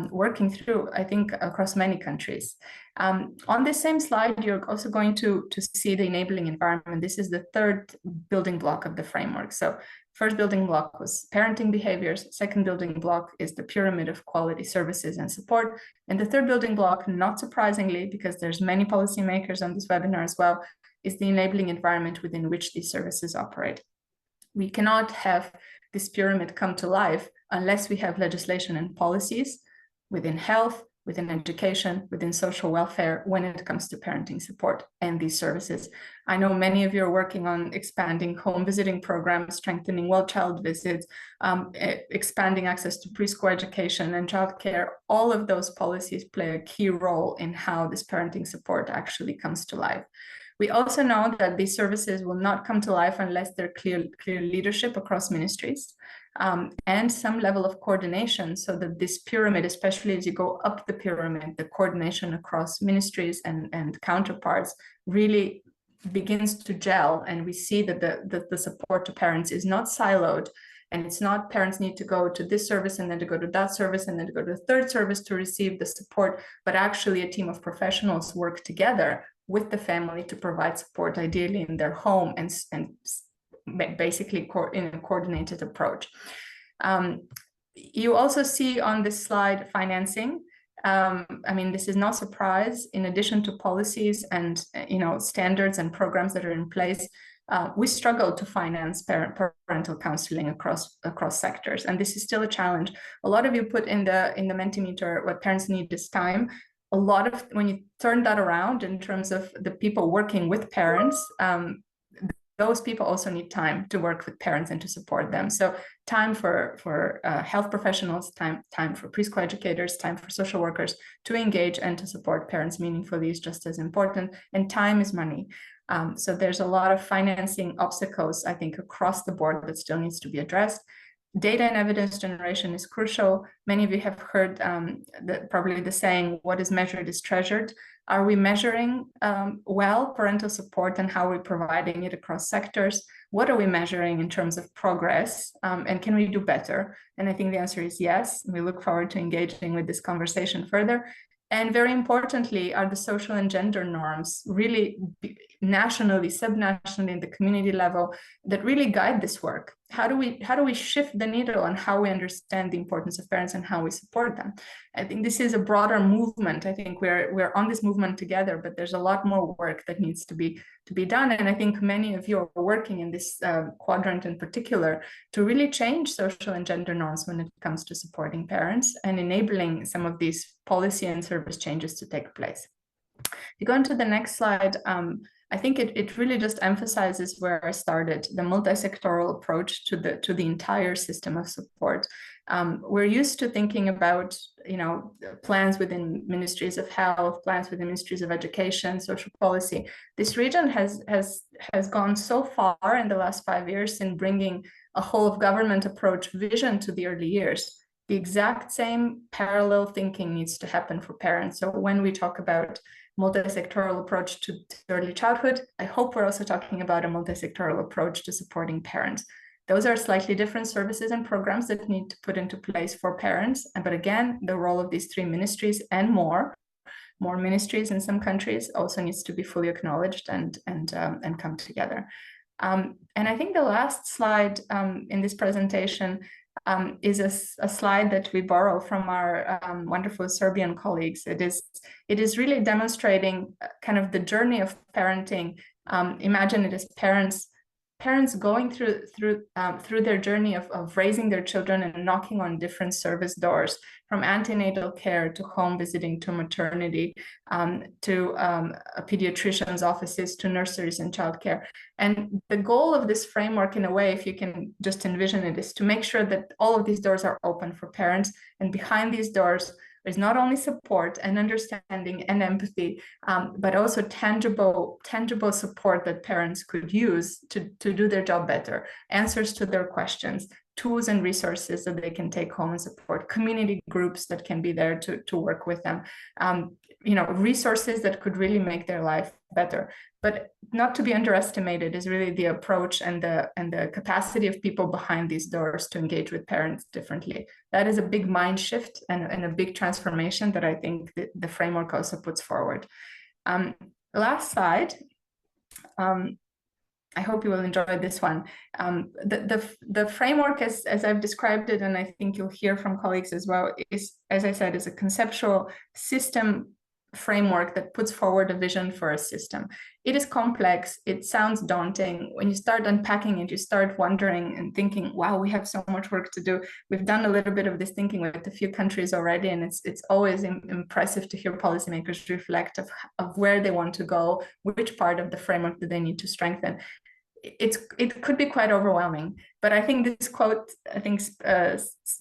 working through, I think, across many countries. On this same slide, you're also going to see the enabling environment. This is the third building block of the framework. So first building block was parenting behaviors. Second building block is the pyramid of quality services and support. And the third building block, not surprisingly, because there's many policymakers on this webinar as well, is the enabling environment within which these services operate. We cannot have this pyramid come to life unless we have legislation and policies within health, within education, within social welfare, when it comes to parenting support and these services. I know many of you are working on expanding home visiting programs, strengthening well-child visits, expanding access to preschool education and childcare. All of those policies play a key role in how this parenting support actually comes to life. We also know that these services will not come to life unless there's clear leadership across ministries and some level of coordination, so that this pyramid, especially as you go up the pyramid, the coordination across ministries and counterparts really begins to gel. And we see that the support to parents is not siloed. And it's not parents need to go to this service and then to go to that service and then to go to the third service to receive the support, but actually a team of professionals work together with the family to provide support, ideally in their home, and basically in a coordinated approach. You also see on this slide financing. I mean, this is no surprise. In addition to policies and standards and programs that are in place, we struggle to finance parental counseling across sectors, and this is still a challenge. A lot of you put in the Mentimeter what parents need is time. A lot of, when you turn that around in terms of the people working with parents, those people also need time to work with parents and to support them. So time for health professionals, time for preschool educators, time for social workers to engage and to support parents meaningfully is just as important. And time is money. So there's a lot of financing obstacles, I think, across the board that still needs to be addressed. Data and evidence generation is crucial. Many of you have heard probably the saying, what is measured is treasured. Are we measuring well parental support, and how are we providing it across sectors? What are we measuring in terms of progress, and can we do better? And I think the answer is yes. We look forward to engaging with this conversation further. And very importantly, are the social and gender norms really nationally, subnationally, in the community level that really guide this work? how do we shift the needle on how we understand the importance of parents and how we support them? I think this is a broader movement. I think we're on this movement together, but there's a lot more work that needs to be done. And I think many of you are working in this quadrant in particular to really change social and gender norms when it comes to supporting parents and enabling some of these policy and service changes to take place. If you go on to the next slide, I think it really just emphasizes where I started, the multi-sectoral approach to the entire system of support. We're used to thinking about, plans within ministries of health, plans within ministries of education, social policy. This region has gone so far in the last 5 years in bringing a whole of government approach vision to the early years. The exact same parallel thinking needs to happen for parents. So when we talk about multi-sectoral approach to early childhood, I hope we're also talking about a multi-sectoral approach to supporting parents. Those are slightly different services and programs that need to put into place for parents. But again, the role of these 3 ministries and more ministries in some countries also needs to be fully acknowledged and come together. And I think the last slide in this presentation is a slide that we borrow from our wonderful Serbian colleagues. It is really demonstrating kind of the journey of parenting. Imagine it as parents going through their journey of raising their children and knocking on different service doors, from antenatal care to home visiting to maternity, to pediatricians' offices to nurseries and childcare. And the goal of this framework, in a way, if you can just envision it, is to make sure that all of these doors are open for parents, and behind these doors there's not only support and understanding and empathy, but also tangible support that parents could use to do their job better, answers to their questions, tools and resources that they can take home and support, community groups that can be there to work with them, resources that could really make their life better. But not to be underestimated is really the approach and the capacity of people behind these doors to engage with parents differently. That is a big mind shift and a big transformation that I think the framework also puts forward. Last slide. I hope you will enjoy this one. The framework, as I've described it, and I think you'll hear from colleagues as well, is, as I said, is a conceptual system framework that puts forward a vision for a system. It is complex. It sounds daunting. When you start unpacking it, you start wondering and thinking, wow, we have so much work to do. We've done a little bit of this thinking with a few countries already, and it's always impressive to hear policymakers reflect of where they want to go, which part of the framework do they need to strengthen. It could be quite overwhelming, but I think this quote,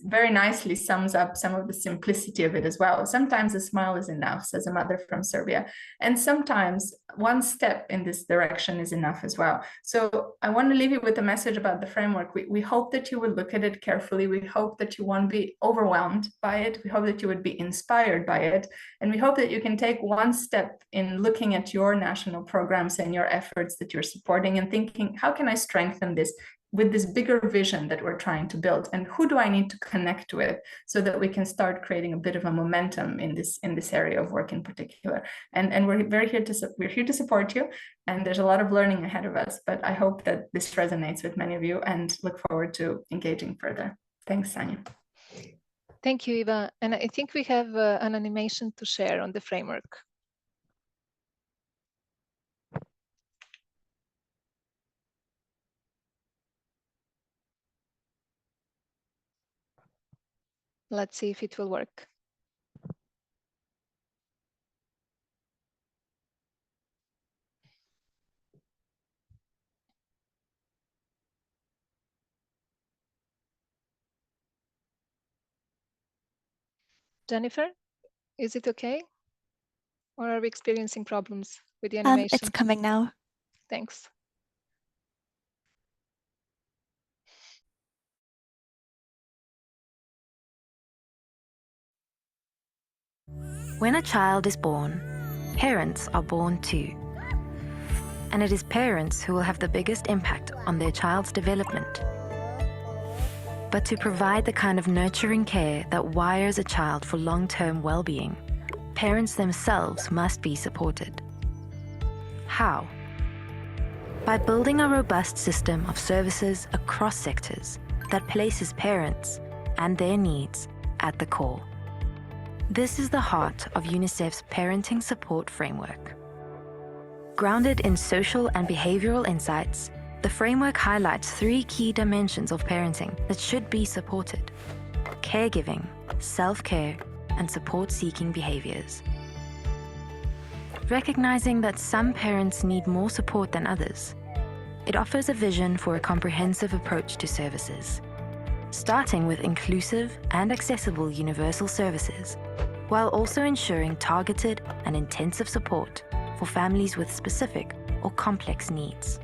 very nicely sums up some of the simplicity of it as well. Sometimes a smile is enough, says a mother from Serbia, and sometimes one step in this direction is enough as well. So I want to leave you with a message about the framework. We hope that you will look at it carefully. We hope that you won't be overwhelmed by it. We hope that you would be inspired by it. And we hope that you can take one step in looking at your national programs and your efforts that you're supporting and thinking, how can I strengthen this with this bigger vision that we're trying to build, and who do I need to connect with so that we can start creating a bit of a momentum in this area of work in particular. And we're here to support you, and there's a lot of learning ahead of us, but I hope that this resonates with many of you and look forward to engaging further. Thanks, Sanja. Thank you, Eva. And I think we have an animation to share on the framework. Let's see if it will work. Jennifer, is it okay? Or are we experiencing problems with the animation? It's coming now. Thanks. When a child is born, parents are born too. And it is parents who will have the biggest impact on their child's development. But to provide the kind of nurturing care that wires a child for long-term well-being, parents themselves must be supported. How? by building a robust system of services across sectors that places parents and their needs at the core. This is the heart of UNICEF's parenting support framework. Grounded in social and behavioral insights, the framework highlights 3 key dimensions of parenting that should be supported: caregiving, self-care, and support-seeking behaviors. Recognizing that some parents need more support than others, it offers a vision for a comprehensive approach to services, starting with inclusive and accessible universal services, while also ensuring targeted and intensive support for families with specific or complex needs.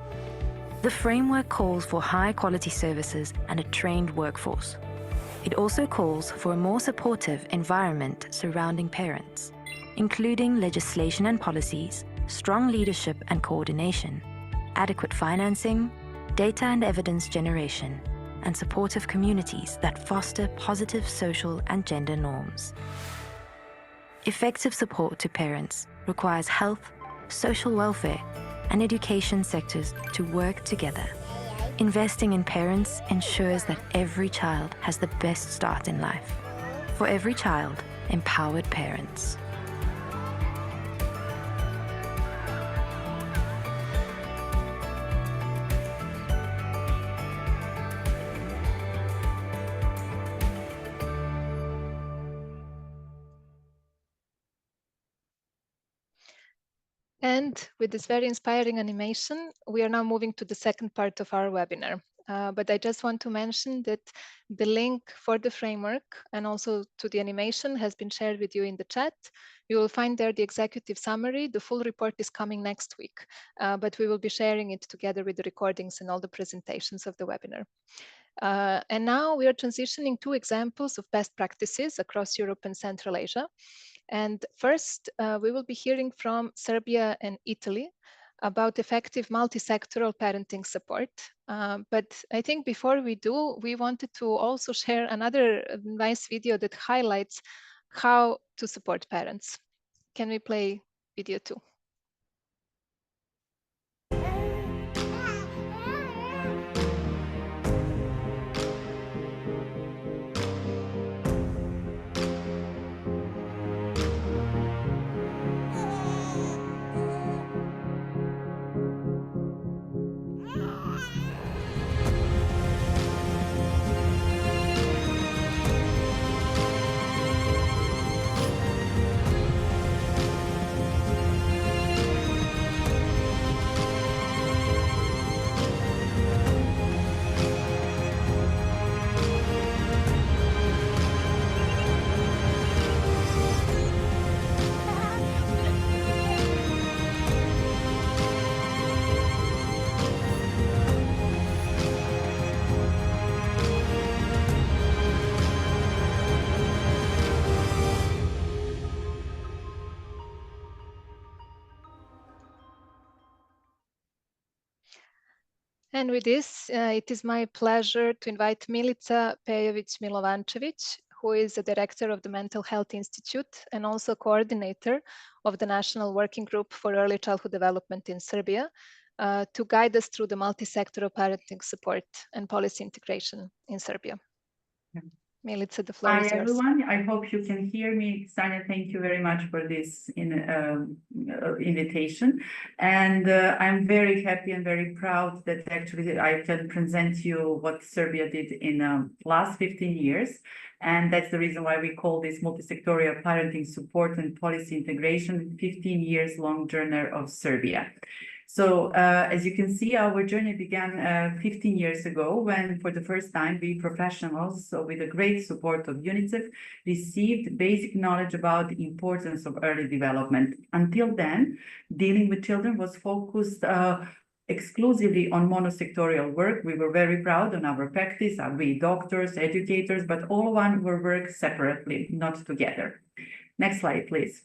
The framework calls for high-quality services and a trained workforce. It also calls for a more supportive environment surrounding parents, including legislation and policies, strong leadership and coordination, adequate financing, data and evidence generation, and supportive communities that foster positive social and gender norms. Effective support to parents requires health, social welfare, and education sectors to work together. Investing in parents ensures that every child has the best start in life. For every child, empowered parents. And with this very inspiring animation, we are now moving to the second part of our webinar. But I just want to mention that the link for the framework and also to the animation has been shared with you in the chat. You will find there the executive summary. The full report is coming next week, but we will be sharing it together with the recordings and all the presentations of the webinar. And now we are transitioning to examples of best practices across Europe and Central Asia. And first, we will be hearing from Serbia and Italy about effective multi-sectoral parenting support. But I think before we do, we wanted to also share another nice video that highlights how to support parents. Can we play video 2? And with this, it is my pleasure to invite Milica Pejović-Milovančević, who is the director of the Mental Health Institute and also coordinator of the National Working Group for Early Childhood Development in Serbia, to guide us through the multi-sectoral parenting support and policy integration in Serbia. Milica, the floor is yours. Hi, everyone. I hope you can hear me. Sanja, thank you very much for this invitation. And I'm very happy and very proud that actually I can present you what Serbia did in last 15 years. And that's the reason why we call this multi-sectoral parenting support and policy integration 15 years long journey of Serbia. So as you can see, our journey began 15 years ago when for the first time we professionals, so with the great support of UNICEF, received basic knowledge about the importance of early development. Until then, dealing with children was focused exclusively on monosectorial work. We were very proud on our practice, we doctors, educators, but all one were worked separately, not together. Next slide, please.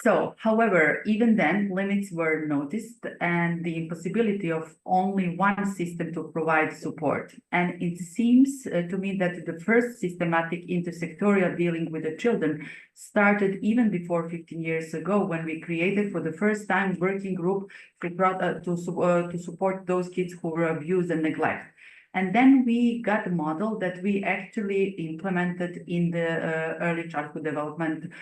So, however, even then, limits were noticed and the impossibility of only one system to provide support. And it seems to me that the first systematic intersectorial dealing with the children started even before 15 years ago, when we created for the first time working group to support those kids who were abused and neglected. And then we got a model that we actually implemented in the early childhood development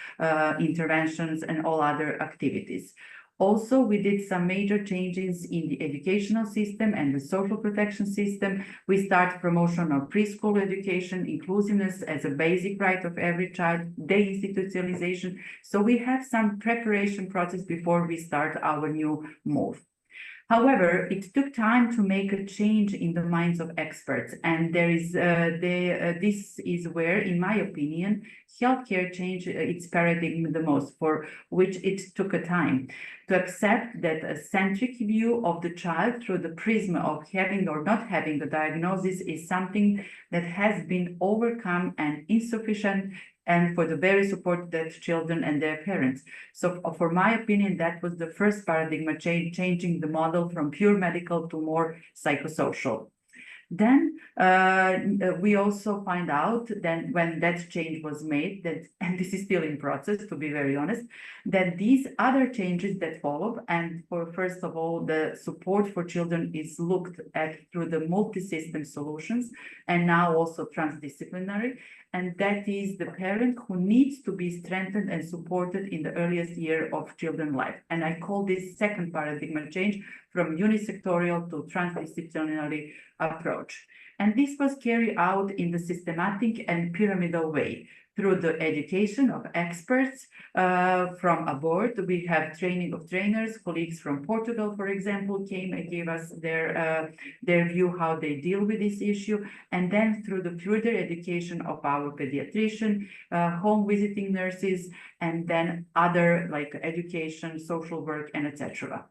interventions and all other activities. Also, we did some major changes in the educational system and the social protection system. We started promotion of preschool education, inclusiveness as a basic right of every child, deinstitutionalization. So we have some preparation process before we start our new move. However, it took time to make a change in the minds of experts, and this is where, in my opinion, healthcare changed its paradigm the most, for which it took a time to accept that a centric view of the child through the prism of having or not having a diagnosis is something that has been overcome and insufficient, and for the very support that children and their parents. So for my opinion, that was the first paradigm change, changing the model from pure medical to more psychosocial. Then we also find out that when that change was made, that, and this is still in process, to be very honest, that these other changes that follow, and for first of all, the support for children is looked at through the multi-system solutions, and now also transdisciplinary, and that is the parent who needs to be strengthened and supported in the earliest year of children's life. And I call this second paradigm change from unisectorial to transdisciplinary approach. And this was carried out in the systematic and pyramidal way through the education of experts from abroad. We have training of trainers, colleagues from Portugal, for example, came and gave us their view how they deal with this issue. And then through the further education of our pediatrician, home visiting nurses, and then other like education, social work, and etc.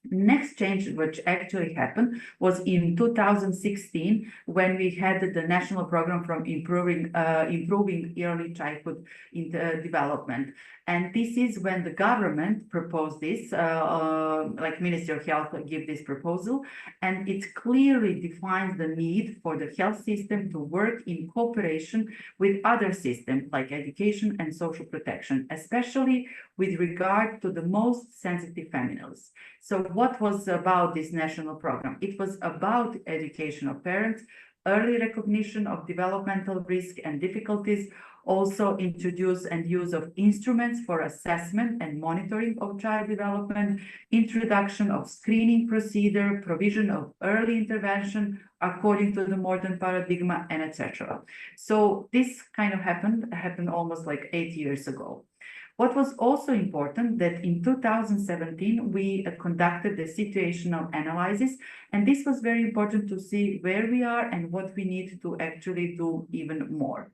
Next change which actually happened was in 2016, when we had the national program from improving early childhood development. And this is when the government proposed this, like Ministry of Health give this proposal, and it clearly defines the need for the health system to work in cooperation with other systems like education and social protection, especially with regard to the most sensitive families. So what was about this national program? It was about education of parents, early recognition of developmental risk and difficulties, also introduce and use of instruments for assessment and monitoring of child development, introduction of screening procedure, provision of early intervention according to the modern paradigm, and etc. So this kind of happened almost like 8 years ago. What was also important that in 2017, we conducted the situational analysis, and this was very important to see where we are and what we need to actually do even more.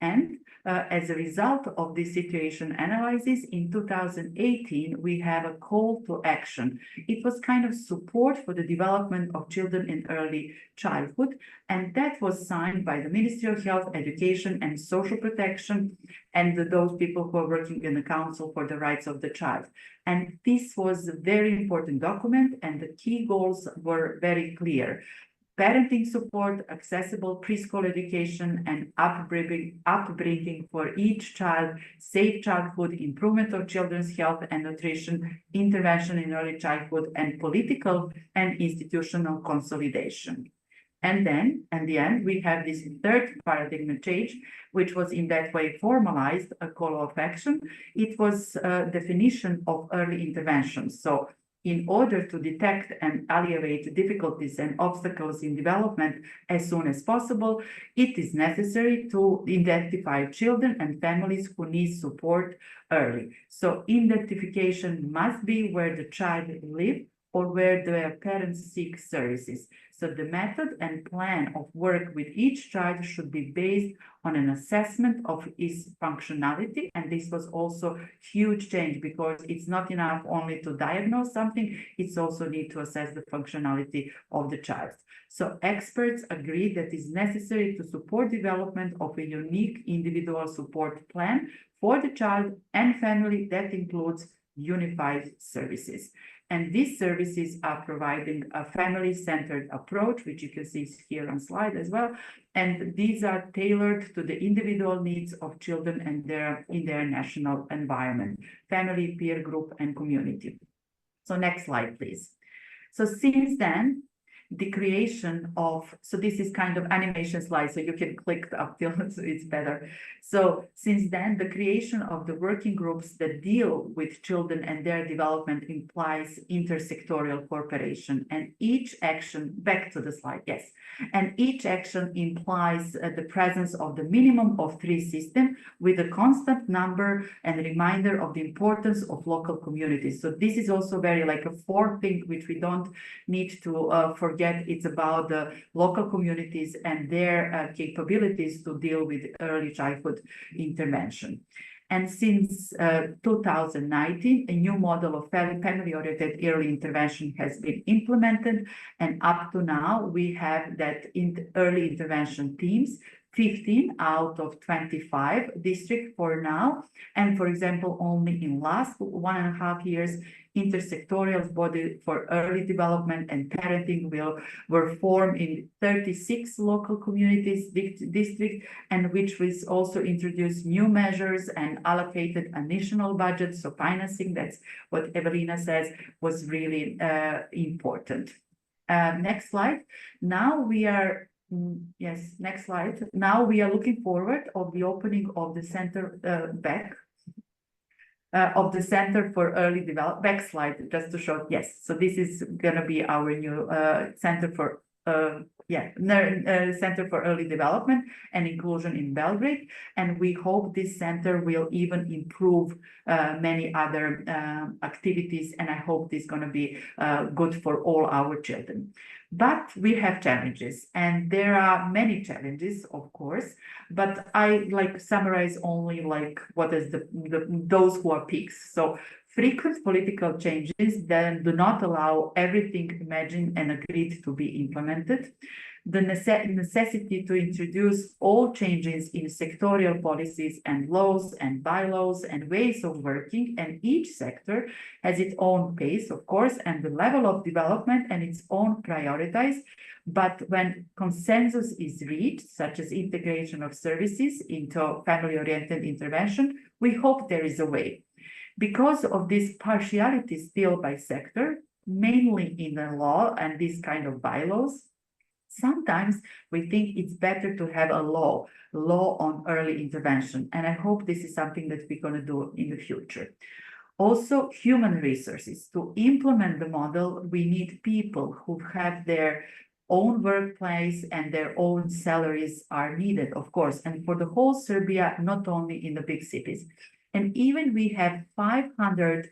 And as a result of this situation analysis, in 2018, we have a call to action. It was kind of support for the development of children in early childhood, and that was signed by the Ministry of Health, Education and Social Protection, and those people who are working in the Council for the Rights of the Child. And this was a very important document, and the key goals were very clear. Parenting support, accessible preschool education, and upbringing for each child, safe childhood, improvement of children's health and nutrition, intervention in early childhood, and political and institutional consolidation. And then, at the end, we have this third paradigm change, which was in that way formalized, a call of action. It was a definition of early intervention. So in order to detect and alleviate difficulties and obstacles in development as soon as possible, it is necessary to identify children and families who need support early. So identification must be where the child lives or where their parents seek services. So the method and plan of work with each child should be based on an assessment of his functionality. And this was also huge change, because it's not enough only to diagnose something, it's also need to assess the functionality of the child. So experts agree that it's necessary to support development of a unique individual support plan for the child and family that includes unified services. And these services are providing a family-centered approach, which you can see here on slide as well. And these are tailored to the individual needs of children and in their national environment, family, peer group, and community. So next slide, please. So since then, the creation of, so this is kind of animation slide, so you can click up till it's better. So since then, the creation of the working groups that deal with children and their development implies intersectoral cooperation, and each action, back to the slide, yes, and each action implies the presence of the minimum of 3 systems with a constant number and reminder of the importance of local communities. So this is also very like a 4th thing which we don't need to forget. It's about the local communities and their capabilities to deal with early childhood intervention. And since 2019, a new model of family-oriented early intervention has been implemented. And up to now, we have that in early intervention teams, 15 out of 25 districts for now. And for example, only in last 1.5 years, intersectoral body for early development and parenting were formed in 36 local communities districts, and which was also introduced new measures and allocated additional budgets. So financing, that's what Evelina says, was really important. Next slide. Now we are yes, next slide. Now we are looking forward of the opening of the center of the Center for Early Development. Back slide, just to show. Yes, so this is going to be our new Center for Center for Early Development and Inclusion in Belgrade, and we hope this center will even improve many other activities, and I hope this is going to be good for all our children. But we have challenges, and there are many challenges, of course, but I like summarize only like what is those who are peaks. So frequent political changes then do not allow everything imagined and agreed to be implemented. The necessity to introduce all changes in sectorial policies and laws and bylaws and ways of working, and each sector has its own pace, of course, and the level of development and its own priorities. But when consensus is reached, such as integration of services into family-oriented intervention, we hope there is a way. Because of this partiality still by sector, mainly in the law and these kind of bylaws, sometimes we think it's better to have a law on early intervention. And I hope this is something that we're going to do in the future. Also, human resources. To implement the model, we need people who have their own workplace and their own salaries are needed, of course, and for the whole Serbia, not only in the big cities. And even we have 500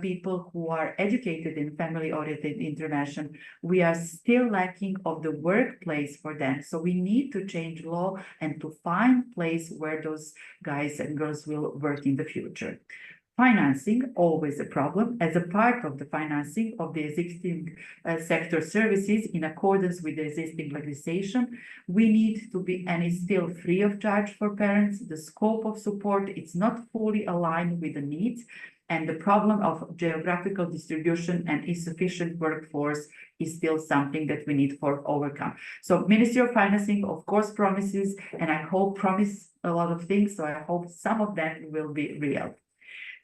people who are educated in family-oriented intervention, we are still lacking of the workplace for them. So we need to change law and to find place where those guys and girls will work in the future. Financing, always a problem. As a part of the financing of the existing sector services in accordance with the existing legislation, we need to be, and it's still free of charge for parents. The scope of support, it's not fully aligned with the needs, and the problem of geographical distribution and insufficient workforce is still something that we need to overcome. So Ministry of Financing, of course, promises, and I hope promise a lot of things, so I hope some of them will be real.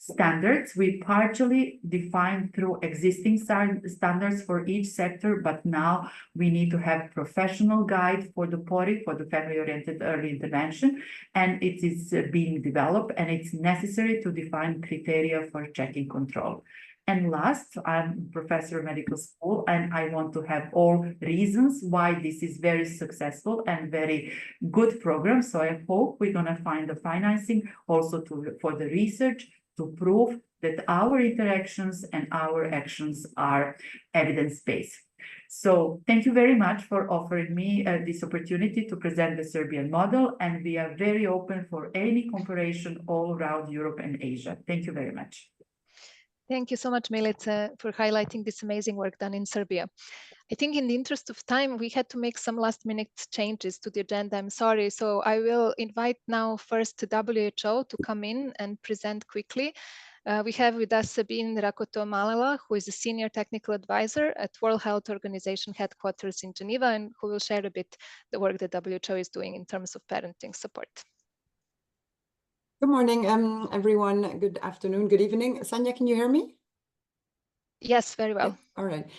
Standards, we partially defined through existing standards for each sector, but now we need to have professional guide for the PORI, for the family-oriented early intervention, and it is being developed, and it's necessary to define criteria for checking control. And last, I'm a professor of medical school, and I want to have all reasons why this is very successful and very good program. So I hope we're going to find the financing also for the research to prove that our interactions and our actions are evidence-based. So thank you very much for offering me this opportunity to present the Serbian model, and we are very open for any cooperation all around Europe and Asia. Thank you very much. Thank you so much, Milica, for highlighting this amazing work done in Serbia. I think in the interest of time, we had to make some last minute changes to the agenda. I'm sorry. So I will invite now first WHO to come in and present quickly. We have with us Sabine Rakoto-Malala, who is a senior technical advisor at World Health Organization headquarters in Geneva, and who will share a bit the work that WHO is doing in terms of parenting support. Good morning, everyone. Good afternoon, good evening. Sanja, can you hear me? Yes, very well. Yeah. All right.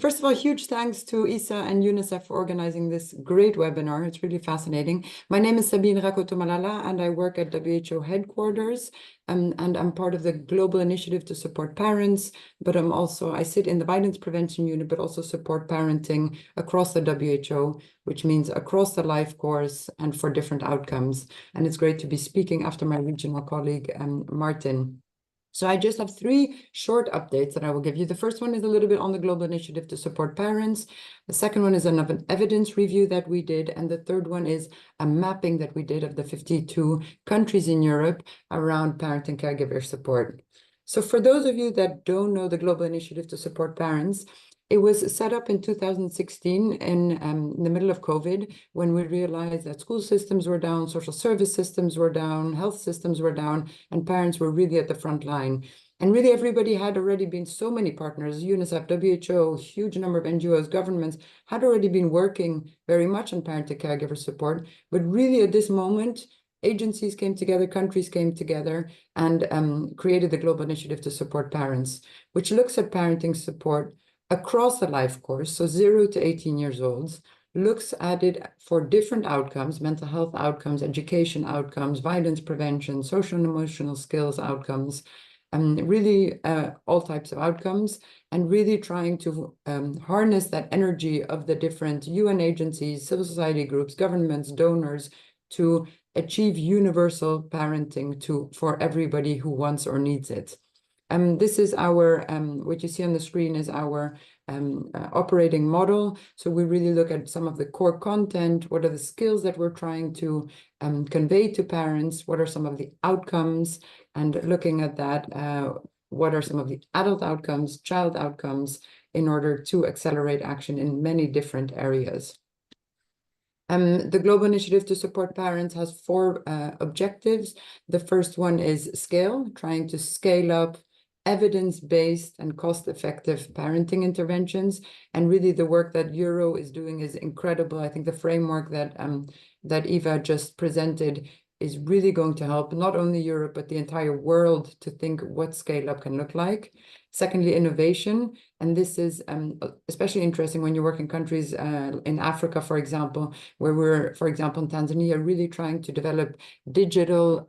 First of all, huge thanks to ISA and UNICEF for organizing this great webinar. It's really fascinating. My name is Sabine Rakoto-Malala, and I work at WHO headquarters, and I'm part of the global initiative to support parents, but I sit in the violence prevention unit, but also support parenting across the WHO, which means across the life course and for different outcomes. And it's great to be speaking after my regional colleague, Martin. So I just have 3 short updates that I will give you. The first one is a little bit on the global initiative to support parents. The second one is an evidence review that we did. And the third one is a mapping that we did of the 52 countries in Europe around parent and caregiver support. So for those of you that don't know the global initiative to support parents, it was set up in 2016 in the middle of COVID, when we realized that school systems were down, social service systems were down, health systems were down, and parents were really at the front line. And really everybody had already been, so many partners, UNICEF, WHO, huge number of NGOs, governments, had already been working very much on parent and caregiver support. But really at this moment, agencies came together, countries came together, and created the Global Initiative to Support Parents, which looks at parenting support across the life course, so 0 to 18 years old, looks at it for different outcomes, mental health outcomes, education outcomes, violence prevention, social and emotional skills outcomes, and really all types of outcomes, and really trying to harness that energy of the different UN agencies, civil society groups, governments, donors, to achieve universal parenting for everybody who wants or needs it. This is our, what you see on the screen is our operating model. So we really look at some of the core content, what are the skills that we're trying to convey to parents, what are some of the outcomes, and looking at that, what are some of the adult outcomes, child outcomes, in order to accelerate action in many different areas. The Global Initiative to Support Parents has 4 objectives. The first one is scale, trying to scale up evidence-based and cost-effective parenting interventions. And really the work that Euro is doing is incredible. I think the framework that Eva just presented is really going to help not only Europe, but the entire world to think what scale-up can look like. Secondly, innovation. And this is especially interesting when you work in countries in Africa, for example, where we're, for example, in Tanzania, really trying to develop digital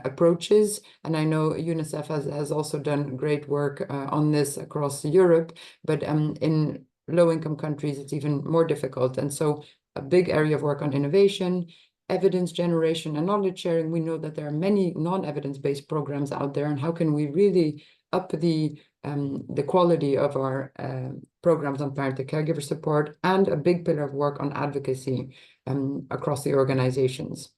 approaches. And I know UNICEF has also done great work on this across Europe, but in low-income countries, it's even more difficult. And so a big area of work on innovation, evidence generation, and knowledge sharing. We know that there are many non-evidence-based programs out there, and how can we really up the quality of our programs on parent and caregiver support, and a big pillar of work on advocacy across the organizations.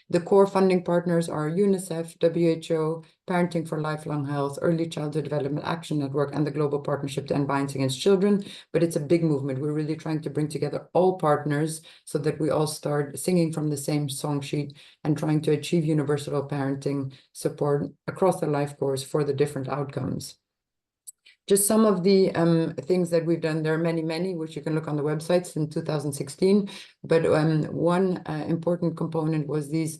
The core funding partners are UNICEF, WHO, Parenting for Lifelong Health, Early Childhood Development Action Network, and the Global Partnership to End Violence Against Children. But it's a big movement. We're really trying to bring together all partners so that we all start singing from the same song sheet and trying to achieve universal parenting support across the life course for the different outcomes. Just some of the things that we've done. There are many, which you can look on the websites in 2016. But one important component was these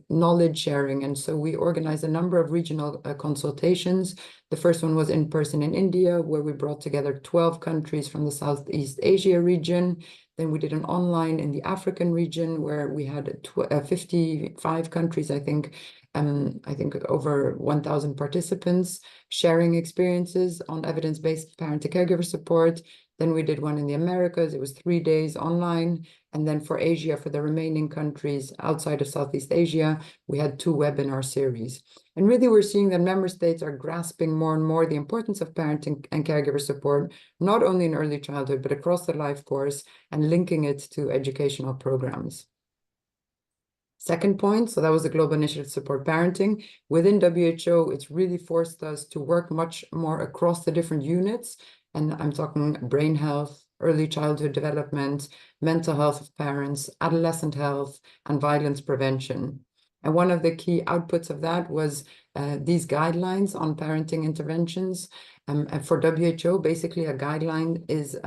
knowledge sharing. And so we organized a number of regional consultations. The first one was in person in India, where we brought together 12 countries from the Southeast Asia region. Then we did an online in the African region, where we had 55 countries, I think over 1,000 participants sharing experiences on evidence-based parent to caregiver support. Then we did one in the Americas. It was 3 days online. And then for Asia, for the remaining countries outside of Southeast Asia, we had 2 webinar series. And really, we're seeing that member states are grasping more and more the importance of parenting and caregiver support, not only in early childhood, but across the life course, and linking it to educational programs. Second point, so that was the Global Initiative to Support Parenting. Within WHO, it's really forced us to work much more across the different units. And I'm talking brain health, early childhood development, mental health of parents, adolescent health, and violence prevention. And one of the key outputs of that was these guidelines on parenting interventions. And for WHO, basically a guideline is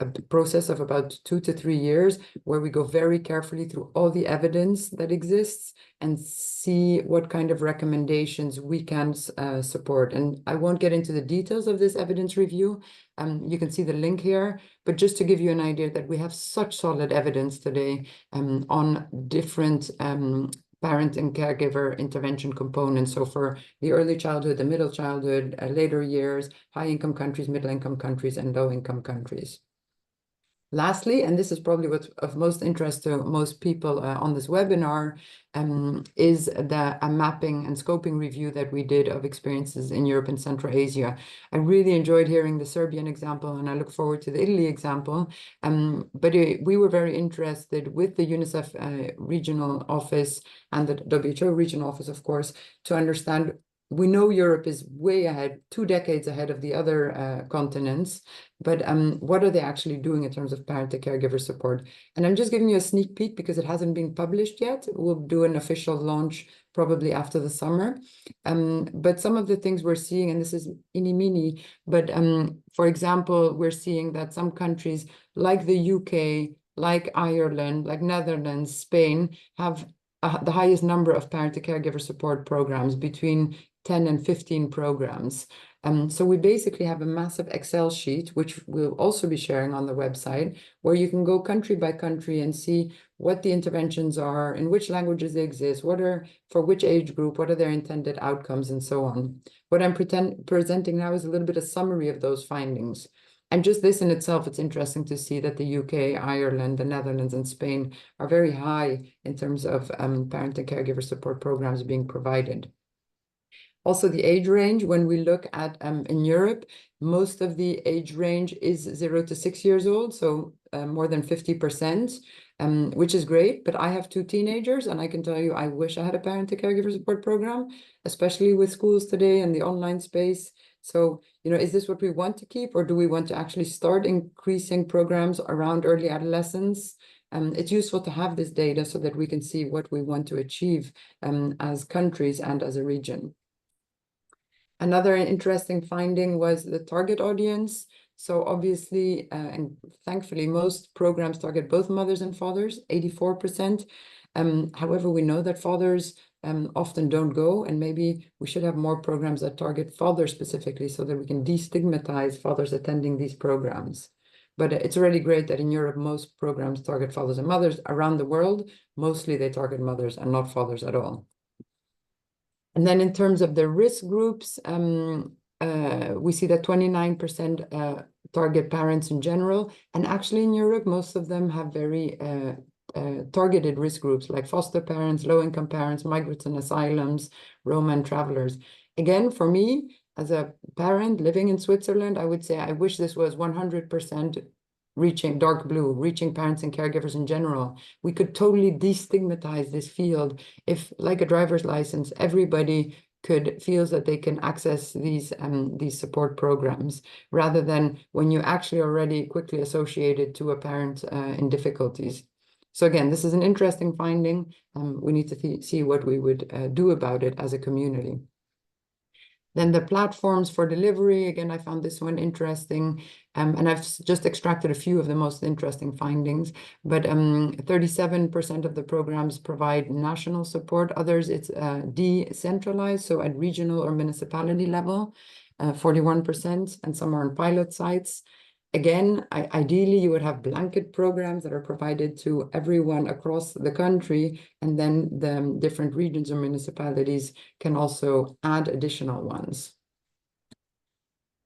a process of about 2 to 3 years where we go very carefully through all the evidence that exists and see what kind of recommendations we can support. And I won't get into the details of this evidence review. You can see the link here, but just to give you an idea that we have such solid evidence today on different parent and caregiver intervention components. So for the early childhood, the middle childhood, later years, high-income countries, middle-income countries, and low-income countries. Lastly, and this is probably what's of most interest to most people on this webinar, is a mapping and scoping review that we did of experiences in Europe and Central Asia. I really enjoyed hearing the Serbian example, and I look forward to the Italy example. But we were very interested with the UNICEF regional office and the WHO regional office, of course, to understand. We know Europe is way ahead, 2 decades ahead of the other continents, but what are they actually doing in terms of parent and caregiver support? And I'm just giving you a sneak peek because it hasn't been published yet. We'll do an official launch probably after the summer. But some of the things we're seeing, and this is mini, but for example, we're seeing that some countries like the UK, like Ireland, like Netherlands, Spain, have the highest number of parent and caregiver support programs, between 10 and 15 programs. So we basically have a massive Excel sheet, which we'll also be sharing on the website, where you can go country by country and see what the interventions are, in which languages they exist, what are, for which age group, what are their intended outcomes, and so on. What I'm presenting now is a little bit of summary of those findings. And just this in itself, it's interesting to see that the UK, Ireland, the Netherlands, and Spain are very high in terms of parent and caregiver support programs being provided. Also, the age range, when we look at in Europe, most of the age range is 0 to 6 years old, so more than 50%, which is great. But I have 2 teenagers, and I can tell you, I wish I had a parent and caregiver support program, especially with schools today and the online space. So, you know, is this what we want to keep, or do we want to actually start increasing programs around early adolescence? It's useful to have this data so that we can see what we want to achieve as countries and as a region. Another interesting finding was the target audience. So obviously, and thankfully, most programs target both mothers and fathers, 84%. However, we know that fathers often don't go, and maybe we should have more programs that target fathers specifically so that we can destigmatize fathers attending these programs. But it's really great that in Europe, most programs target fathers and mothers. Around the world, mostly they target mothers and not fathers at all. And then in terms of the risk groups, we see that 29% target parents in general. And actually in Europe, most of them have very targeted risk groups like foster parents, low-income parents, migrants and asylums, Roma and travelers. Again, for me, as a parent living in Switzerland, I would say I wish this was 100% reaching dark blue, reaching parents and caregivers in general. We could totally destigmatize this field if, like a driver's license, everybody feels that they can access these support programs, rather than when you actually already quickly associated to a parent in difficulties. So again, this is an interesting finding. We need to see what we would do about it as a community. Then the platforms for delivery, again, I found this one interesting, and I've just extracted a few of the most interesting findings, but 37% of the programs provide national support. Others, it's decentralized, so at regional or municipality level, 41%, and some are on pilot sites. Again, ideally, you would have blanket programs that are provided to everyone across the country, and then the different regions or municipalities can also add additional ones.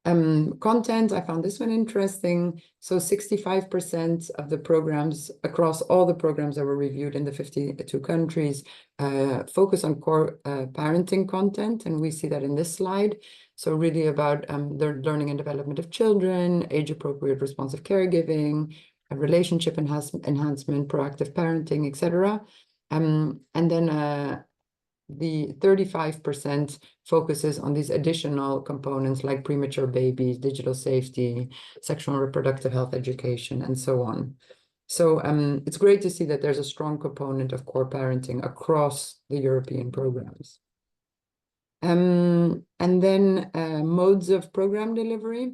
Content, I found this one interesting. So 65% of the programs across all the programs that were reviewed in the 52 countries focus on core parenting content. And we see that in this slide. So really about the learning and development of children, age-appropriate responsive caregiving, relationship enhancement, proactive parenting, etc. And then the 35% focuses on these additional components like premature babies, digital safety, sexual and reproductive health education, and so on. So it's great to see that there's a strong component of core parenting across the European programs. And then modes of program delivery.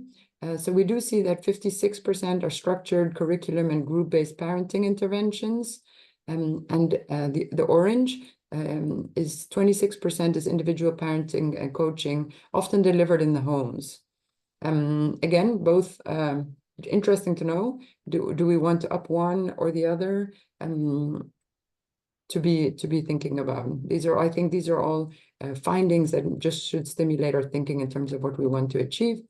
So we do see that 56% are structured curriculum and group-based parenting interventions. And the orange is 26% is individual parenting and coaching, often delivered in the homes. Again, both interesting to know. Do we want to up one or the other? To be thinking about. I think these are all findings that just should stimulate our thinking in terms of what we want to achieve.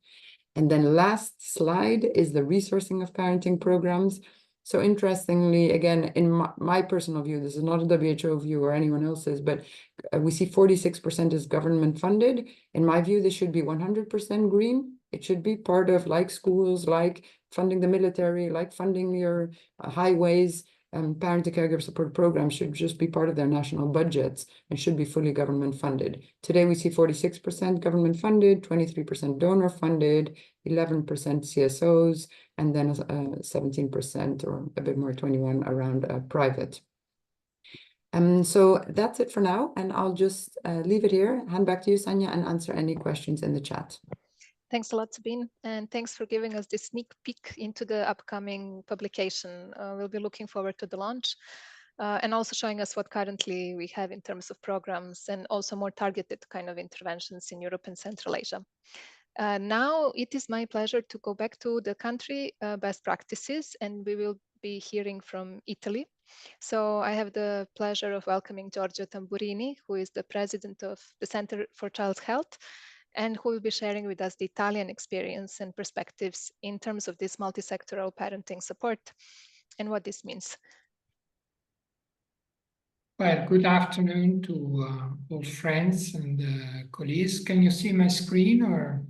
And then last slide is the resourcing of parenting programs. So interestingly, again, in my personal view, this is not a WHO view or anyone else's, but we see 46% is government funded. In my view, this should be 100% green. It should be part of like schools, like funding the military, like funding your highways. Parent to caregiver support programs should just be part of their national budgets and should be fully government funded. Today, we see 46% government funded, 23% donor funded, 11% CSOs, and then 17% or a bit more, 21 around private. So that's it for now, and I'll just leave it here, hand back to you, Sanja, and answer any questions in the chat. Thanks a lot, Sabine, and thanks for giving us this sneak peek into the upcoming publication. We'll be looking forward to the launch and also showing us what currently we have in terms of programs and also more targeted kind of interventions in Europe and Central Asia. Now it is my pleasure to go back to the country best practices, and we will be hearing from Italy. So I have the pleasure of welcoming Giorgio Tamburini, who is the president of the Center for Child Health, and who will be sharing with us the Italian experience and perspectives in terms of this multi-sectoral parenting support and what this means. Well, good afternoon to all friends and colleagues. Can you see my screen or?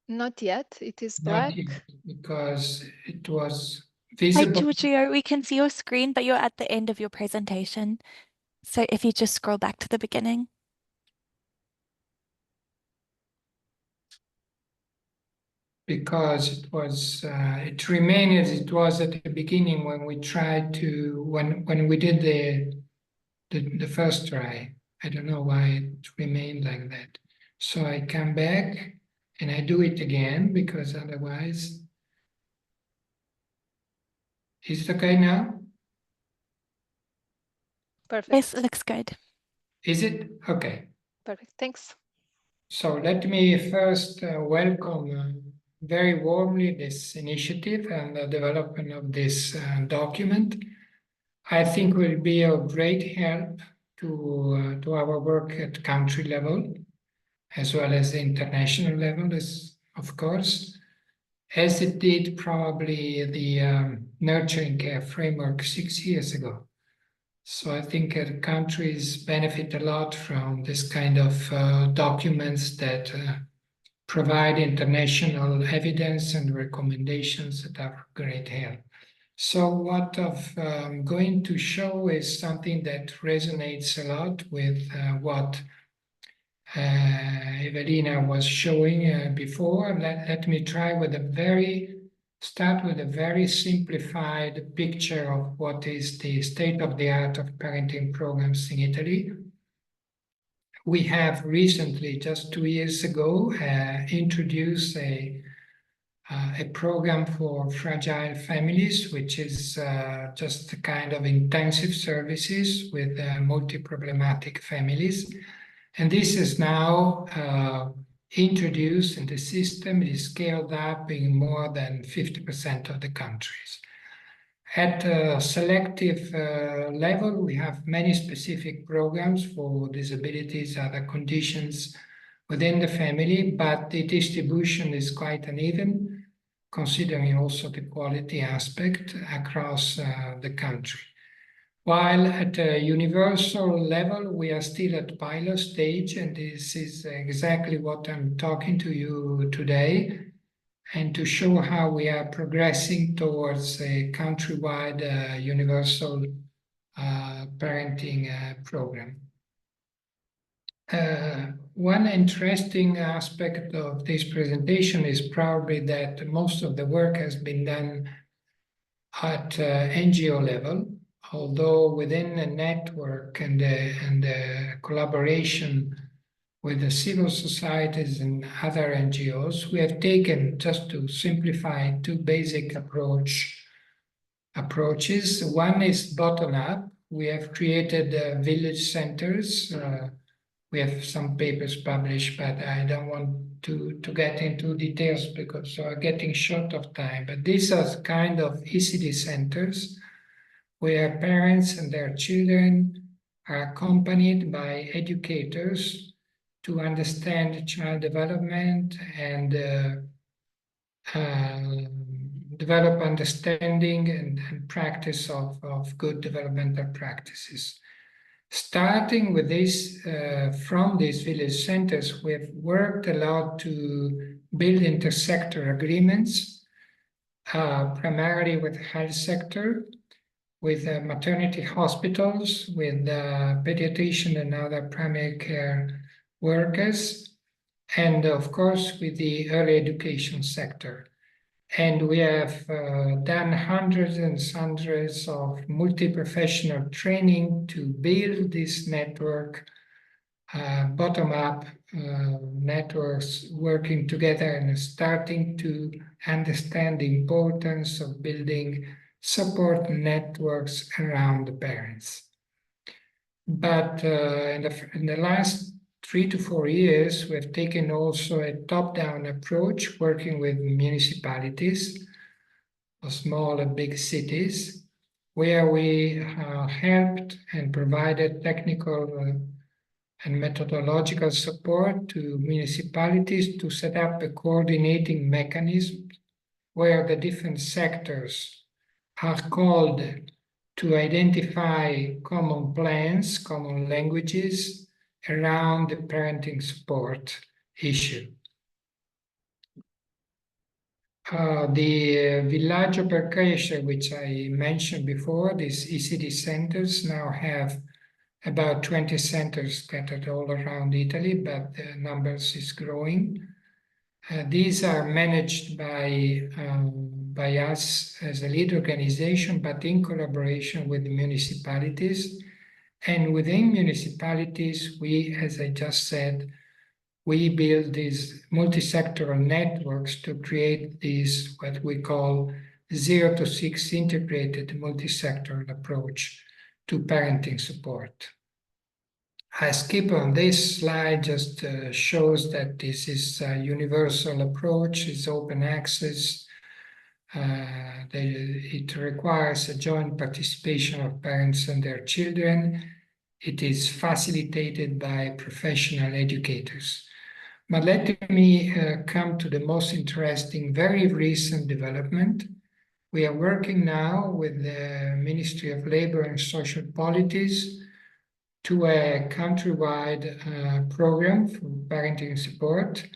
Not yet, it is black. Not yet, because it was Hi, visible. Giorgio, we can see your screen, but you're at the end of your presentation. So if you just scroll back to the beginning. Because it was, it remained as it was at the beginning when we tried to, when we did the first try. I don't know why it remained like that. So I come back and I do it again, because otherwise, is it okay now? Perfect. Yes, it looks good. Is it? Okay. Perfect, thanks. So let me first welcome very warmly this initiative and the development of this document. I think will be of great help to our work at country level, as well as the international level, of course, as it did probably the nurturing care framework 6 years ago. So I think countries benefit a lot from this kind of documents that provide international evidence and recommendations that are of great help. So what I'm going to show is something that resonates a lot with what Evelina was showing before. Let me try with start with a very simplified picture of what is the state of the art of parenting programs in Italy. We have recently, just 2 years ago, introduced a program for fragile families, which is just a kind of intensive services with multi-problematic families. And this is now introduced in the system. It is scaled up in more than 50% of the countries. At a selective level, we have many specific programs for disabilities, other conditions within the family, but the distribution is quite uneven, considering also the quality aspect across the country. While at a universal level, we are still at pilot stage, and this is exactly what I'm talking to you today, and to show how we are progressing towards a countrywide universal parenting program. One interesting aspect of this presentation is probably that most of the work has been done at NGO level, although within a network and the collaboration with the civil societies and other NGOs, we have taken, just to simplify, two basic approaches. One is bottom-up. We have created village centers. We have some papers published, but I don't want to get into details because we're getting short of time. But these are kind of ECD centers where parents and their children are accompanied by educators to understand child development and develop understanding and practice of good developmental practices. Starting with this, from these village centers, we have worked a lot to build intersector agreements, primarily with the health sector, with maternity hospitals, with pediatrician and other primary care workers, and of course with the early education sector. And we have done hundreds and hundreds of multi-professional training to build this network, bottom-up networks working together and starting to understand the importance of building support networks around the parents. But in the last 3 to 4 years, we've taken also a top-down approach, working with municipalities, small and big cities, where we helped and provided technical and methodological support to municipalities to set up a coordinating mechanism where the different sectors are called to identify common plans, common languages, around the parenting support issue. The Villaggio per Crescere, which I mentioned before, these ECD centers now have about 20 centers scattered all around Italy, but the numbers is growing. These are managed by us as a lead organization, but in collaboration with the municipalities. And within municipalities, we, as I just said, we build these multi-sectoral networks to create these, what we call 0 to 6 integrated multi-sectoral approach to parenting support. I skip on this slide, just shows that this is a universal approach, it's open access. It requires a joint participation of parents and their children. It is facilitated by professional educators. But let me come to the most interesting, very recent development. We are working now with the Ministry of Labor and Social Policies to a countrywide program for parenting support,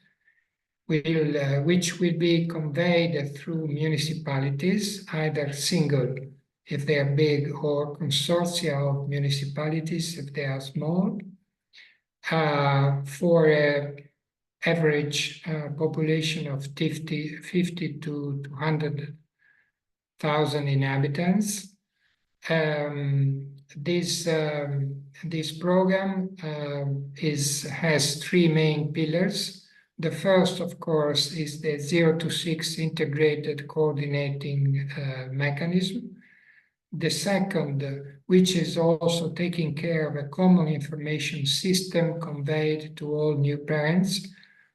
which will be conveyed through municipalities, either single if they are big, or consortia of municipalities if they are small, for an average population of 50 to 200,000 inhabitants. This program has 3 main pillars. The first, of course, is the 0 to 6 integrated coordinating mechanism. The second, which is also taking care of a common information system conveyed to all new parents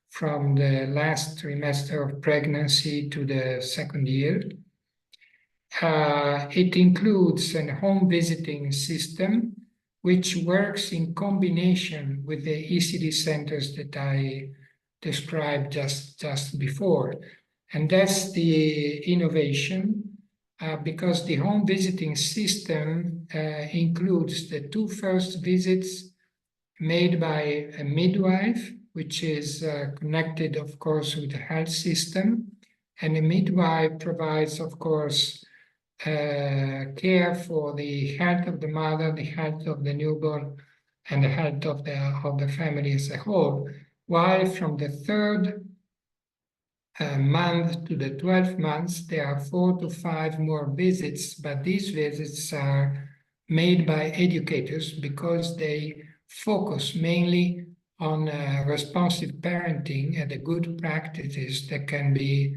from the last trimester of pregnancy to the second year. It includes a home visiting system which works in combination with the ECD centers that I described just before. And that's the innovation, because the home visiting system includes the 2 first visits made by a midwife, which is connected, of course, with the health system. And the midwife provides, of course, care for the health of the mother, the health of the newborn, and the health of the family as a whole. While from the 3rd month to the 12th month, there are 4 to 5 more visits, but these visits are made by educators because they focus mainly on responsive parenting and the good practices that can be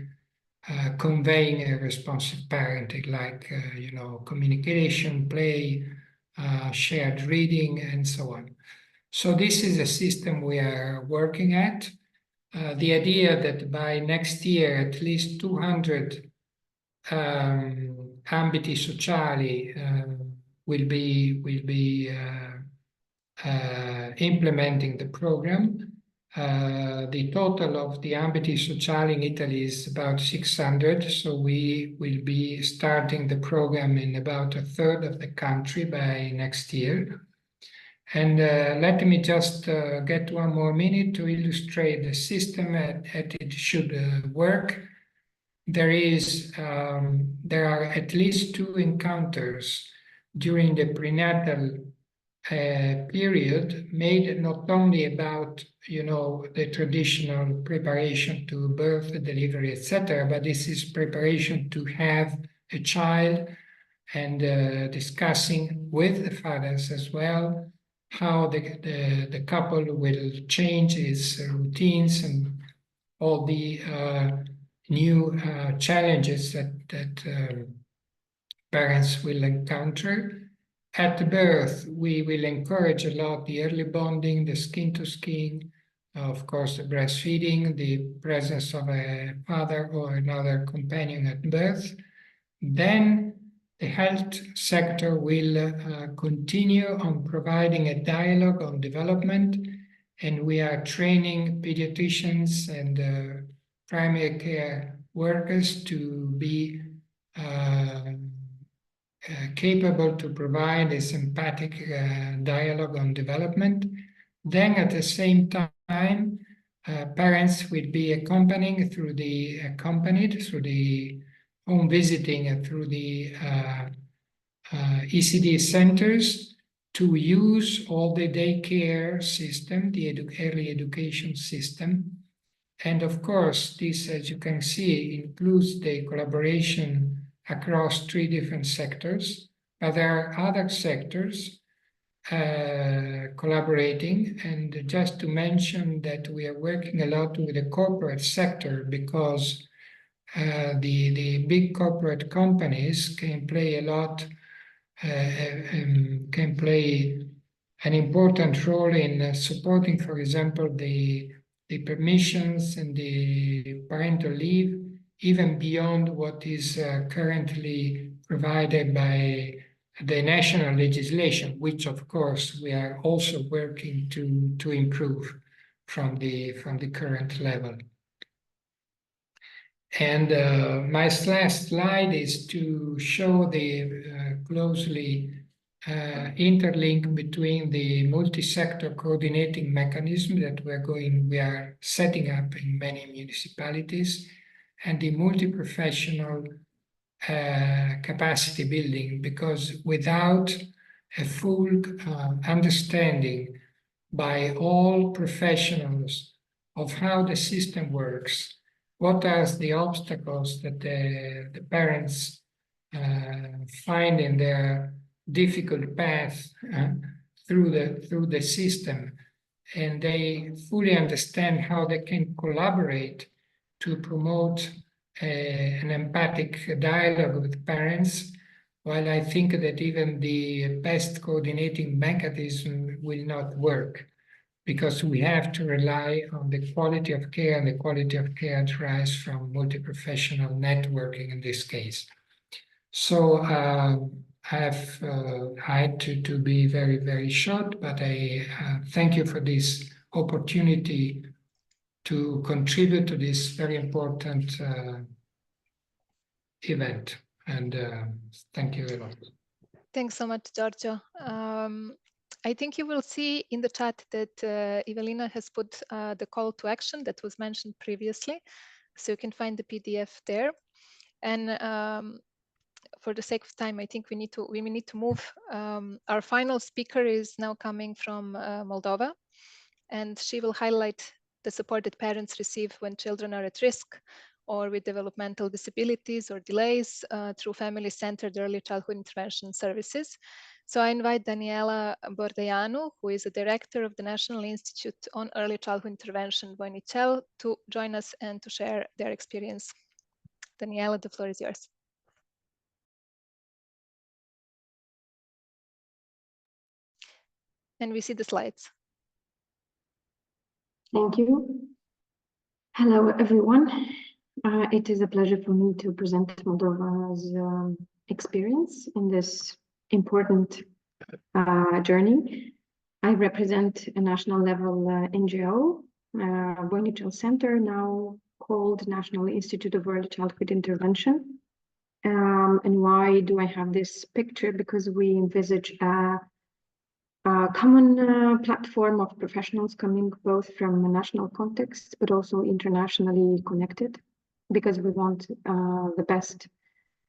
conveying a responsive parenting, like communication, play, shared reading, and so on. So this is a system we are working at. The idea that by next year at least 200 ambiti sociali will be implementing the program. The total of the ambiti sociali in Italy is about 600, so we will be starting the program in about 1/3 of the country by next year. And let me just get 1 more minute to illustrate the system that it should work. There are at least 2 encounters during the prenatal period made not only about the traditional preparation to birth, delivery, etc., but this is preparation to have a child, and discussing with the fathers as well how the couple will change its routines and all the new challenges that parents will encounter. At birth, we will encourage a lot the early bonding, the skin to skin, of course, the breastfeeding, the presence of a father or another companion at birth. Then the health sector will continue on providing a dialogue on development, and we are training pediatricians and primary care workers to be capable to provide this empathic dialogue on development. Then at the same time, parents will be accompanied through the home visiting and through the ECD centers to use all the daycare system, the early education system. And of course, this, as you can see, includes the collaboration across 3 different sectors, but there are other sectors collaborating. And just to mention that we are working a lot with the corporate sector, because the big corporate companies can play an important role in supporting, for example, the permissions and the parental leave, even beyond what is currently provided by the national legislation, which of course we are also working to improve from the current level. And my last slide is to show the closely interlink between the multi-sector coordinating mechanism that we are setting up in many municipalities, and the multi-professional capacity building, because without a full understanding by all professionals of how the system works, what are the obstacles that the parents find in their difficult path through the system, and they fully understand how they can collaborate to promote an empathic dialogue with parents, while I think that even the best coordinating mechanism will not work, because we have to rely on the quality of care, and the quality of care derives from multi-professional networking in this case. So have had to be very, very short, but I thank you for this opportunity to contribute to this very important event. And thank you a lot. Thanks so much, Giorgio. I think you will see in the chat that Evelina has put the call to action that was mentioned previously. So you can find the PDF there. And for the sake of time, I think we need to move. Our final speaker is now coming from Moldova, and she will highlight the support that parents receive when children are at risk or with developmental disabilities or delays through family-centered early childhood intervention services. So I invite Daniela Bordeanu, who is a director of the National Institute on Early Childhood Intervention, UNICEF, to join us and to share their experience. Daniela, the floor is yours. And we see the slides. Thank you. Hello, everyone. It is a pleasure for me to present Moldova's experience in this important journey. I represent a national level NGO, UNICEF Center, now called National Institute of Early Childhood Intervention. And why do I have this picture? Because we envisage a common platform of professionals coming both from a national context, but also internationally connected, because we want the best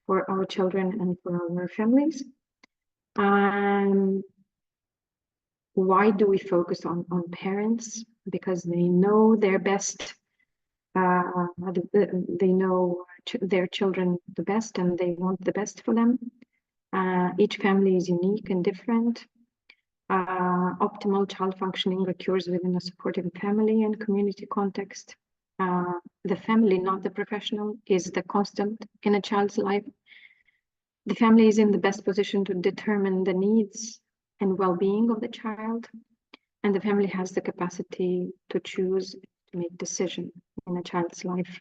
for our children and for our families. Why do we focus on parents? Because they know their best, they know their children the best, and they want the best for them. Each family is unique and different. Optimal child functioning occurs within a supportive family and community context. The family, not the professional, is the constant in a child's life. The family is in the best position to determine the needs and well-being of the child, and the family has the capacity to choose, to make decisions in a child's life.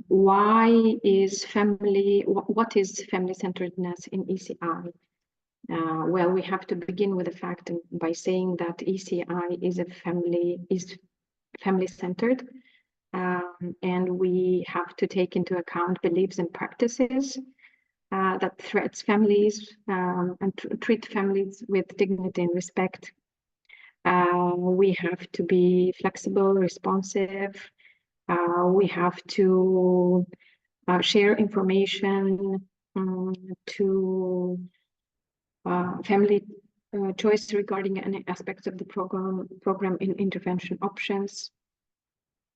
Why is family, what is family-centeredness in ECI? Well, we have to begin with the fact by saying that ECI is family-centered, and we have to take into account beliefs and practices that threats families and treat families with dignity and respect. We have to be flexible, responsive. We have to share information to family choice regarding any aspects of the program in intervention options,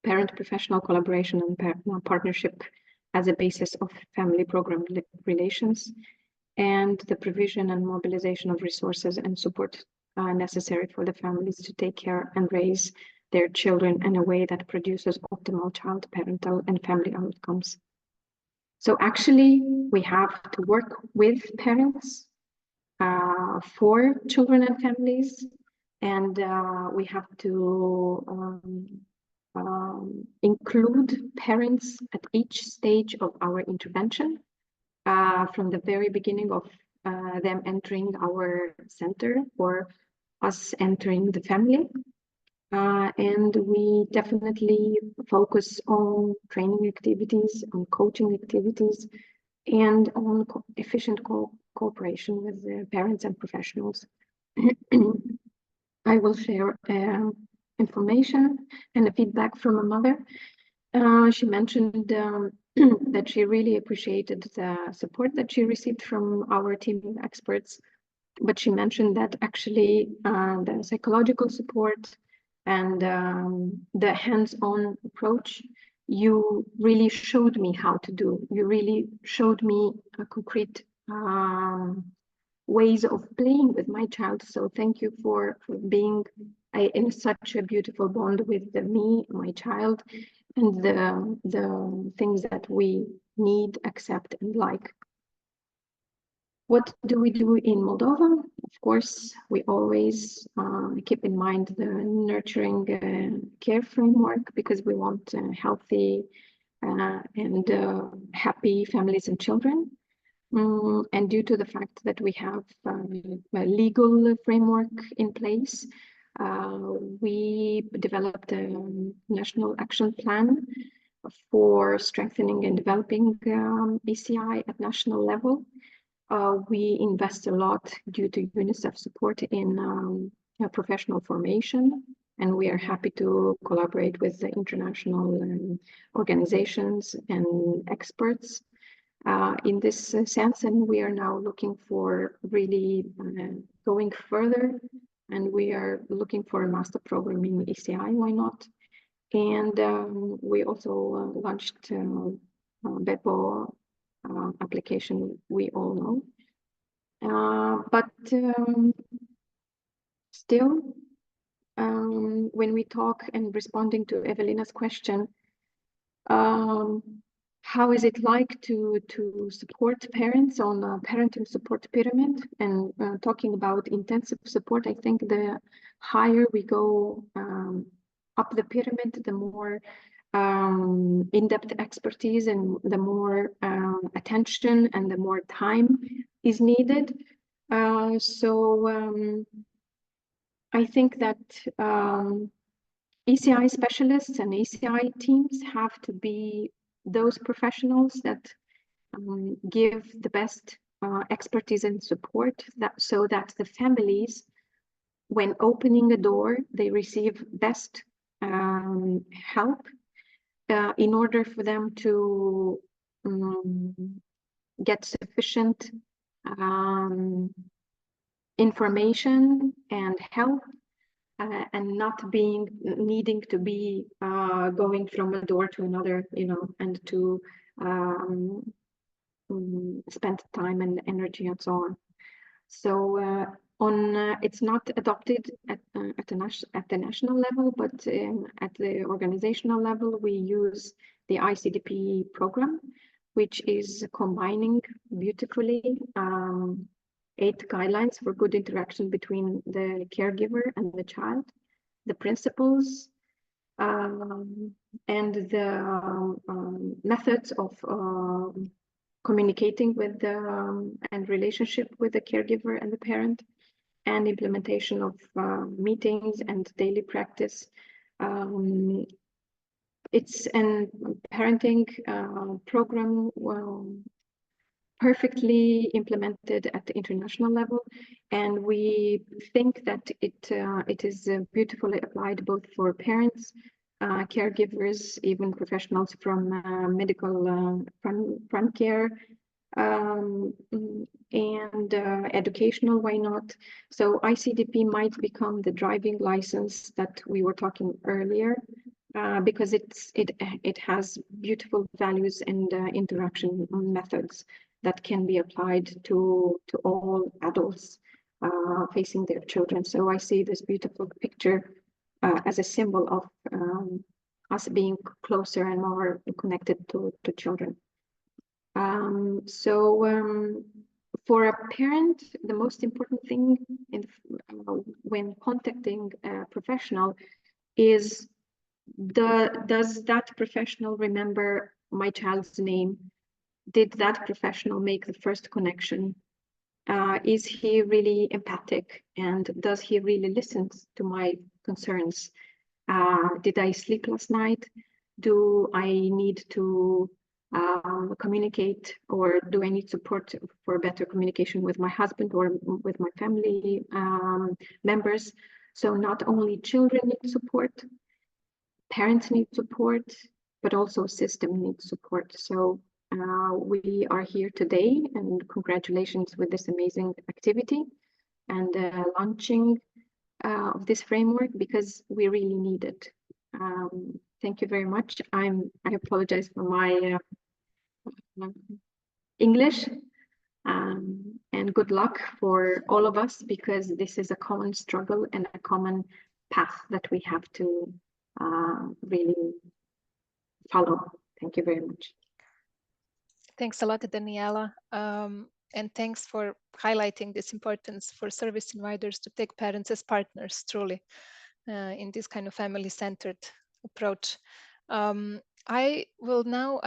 parent-professional collaboration and partnership as a basis of family program relations, and the provision and mobilization of resources and support necessary for the families to take care and raise their children in a way that produces optimal child, parental, and family outcomes. So actually, we have to work with parents for children and families, and we have to include parents at each stage of our intervention, from the very beginning of them entering our center or us entering the family. And we definitely focus on training activities, on coaching activities, and on efficient cooperation with the parents and professionals. I will share information and a feedback from a mother. She mentioned that she really appreciated the support that she received from our team of experts, but she mentioned that actually the psychological support and the hands-on approach, you really showed me how to do. You really showed me a concrete ways of playing with my child. So thank you for being in such a beautiful bond with me, my child, and the things that we need, accept, and like. What do we do in Moldova? Of course, we always keep in mind the nurturing care framework, because we want healthy and happy families and children. And due to the fact that we have a legal framework in place, we developed a national action plan for strengthening and developing ECI at national level. We invest a lot due to UNICEF support in professional formation, and we are happy to collaborate with the international organizations and experts in this sense. And we are now looking for really going further, and we are looking for a master program in ECI, why not? And we also launched BEPO application, we all know. But still, when we talk and responding to Evelina's question, how is it like to support parents on a parenting support pyramid? And talking about intensive support, I think the higher we go up the pyramid, the more in-depth expertise and the more attention and the more time is needed. So I think that ECI specialists and ECI teams have to be those professionals that give the best expertise and support, so that the families, when opening a door, they receive best help in order for them to get sufficient information and help, and not needing to be going from a door to another, and to spend time and energy and so on. So it's not adopted at the national level, but at the organizational level, we use the ICDP program, which is combining beautifully 8 guidelines for good interaction between the caregiver and the child, the principles, and the methods of communicating with and relationship with the caregiver and the parent, and implementation of meetings and daily practice. It's a parenting program perfectly implemented at the international level, and we think that it is beautifully applied both for parents, caregivers, even professionals from medical front care, and educational, why not? So ICDP might become the driving license that we were talking earlier, because it has beautiful values and interaction methods that can be applied to all adults facing their children. So I see this beautiful picture as a symbol of us being closer and more connected to children. For a parent, the most important thing when contacting a professional is, does that professional remember my child's name? Did that professional make the first connection? Is he really empathic, and does he really listen to my concerns? Did I sleep last night? Do I need to communicate, or do I need support for better communication with my husband or with my family members? So not only children need support, parents need support, but also system needs support. So we are here today, and congratulations with this amazing activity and launching of this framework, because we really need it. Thank you very much. I apologize for my English, and good luck for all of us, because this is a common struggle and a common path that we have to really follow. Thank you very much. Thanks a lot, Daniela. And thanks for highlighting this importance for service providers to take parents as partners, truly, in this kind of family-centered approach. I will now,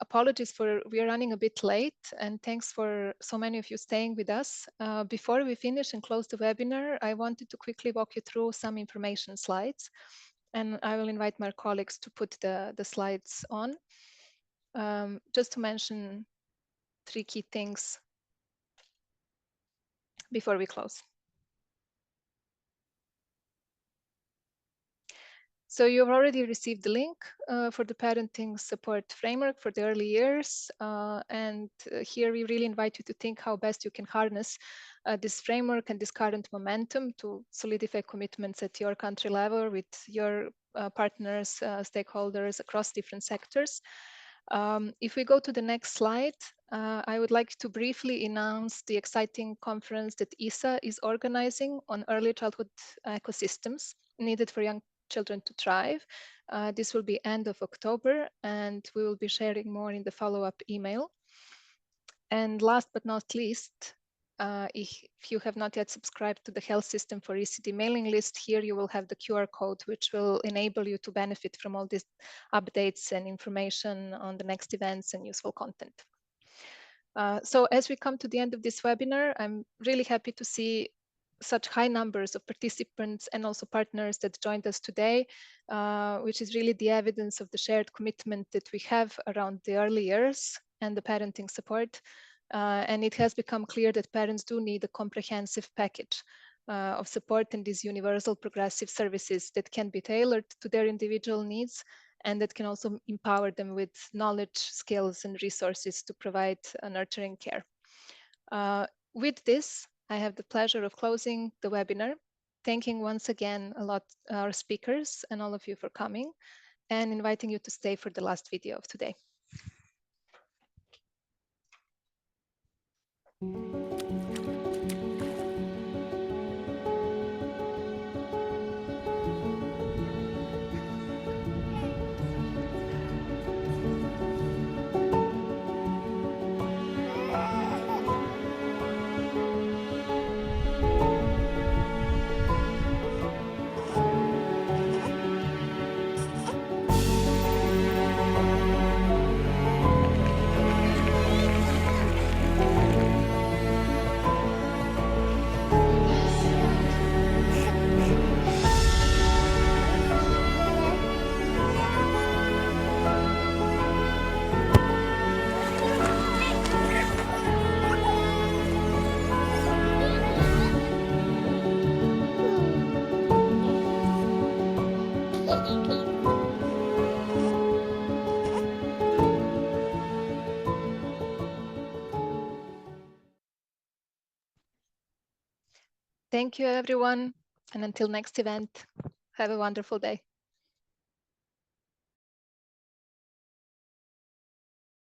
apologies for we are running a bit late, and thanks for so many of you staying with us. Before we finish and close the webinar, I wanted to quickly walk you through some information slides, and I will invite my colleagues to put the slides on. Just to mention 3 key things before we close. So you've already received the link for the parenting support framework for the early years. And here we really invite you to think how best you can harness this framework and this current momentum to solidify commitments at your country level with your partners, stakeholders across different sectors. If we go to the next slide, I would like to briefly announce the exciting conference that ESA is organizing on early childhood ecosystems needed for young children to thrive. This will be end of October, and we will be sharing more in the follow-up email. And last but not least, if you have not yet subscribed to the Health System for ECD mailing list, here you will have the QR code, which will enable you to benefit from all these updates and information on the next events and useful content. So as we come to the end of this webinar, I'm really happy to see such high numbers of participants and also partners that joined us today, which is really the evidence of the shared commitment that we have around the early years and the parenting support. And it has become clear that parents do need a comprehensive package of support and these universal progressive services that can be tailored to their individual needs and that can also empower them with knowledge, skills, and resources to provide nurturing care. With this, I have the pleasure of closing the webinar, thanking once again a lot our speakers and all of you for coming, and inviting you to stay for the last video of today. Thank you, everyone. And until next event, have a wonderful day.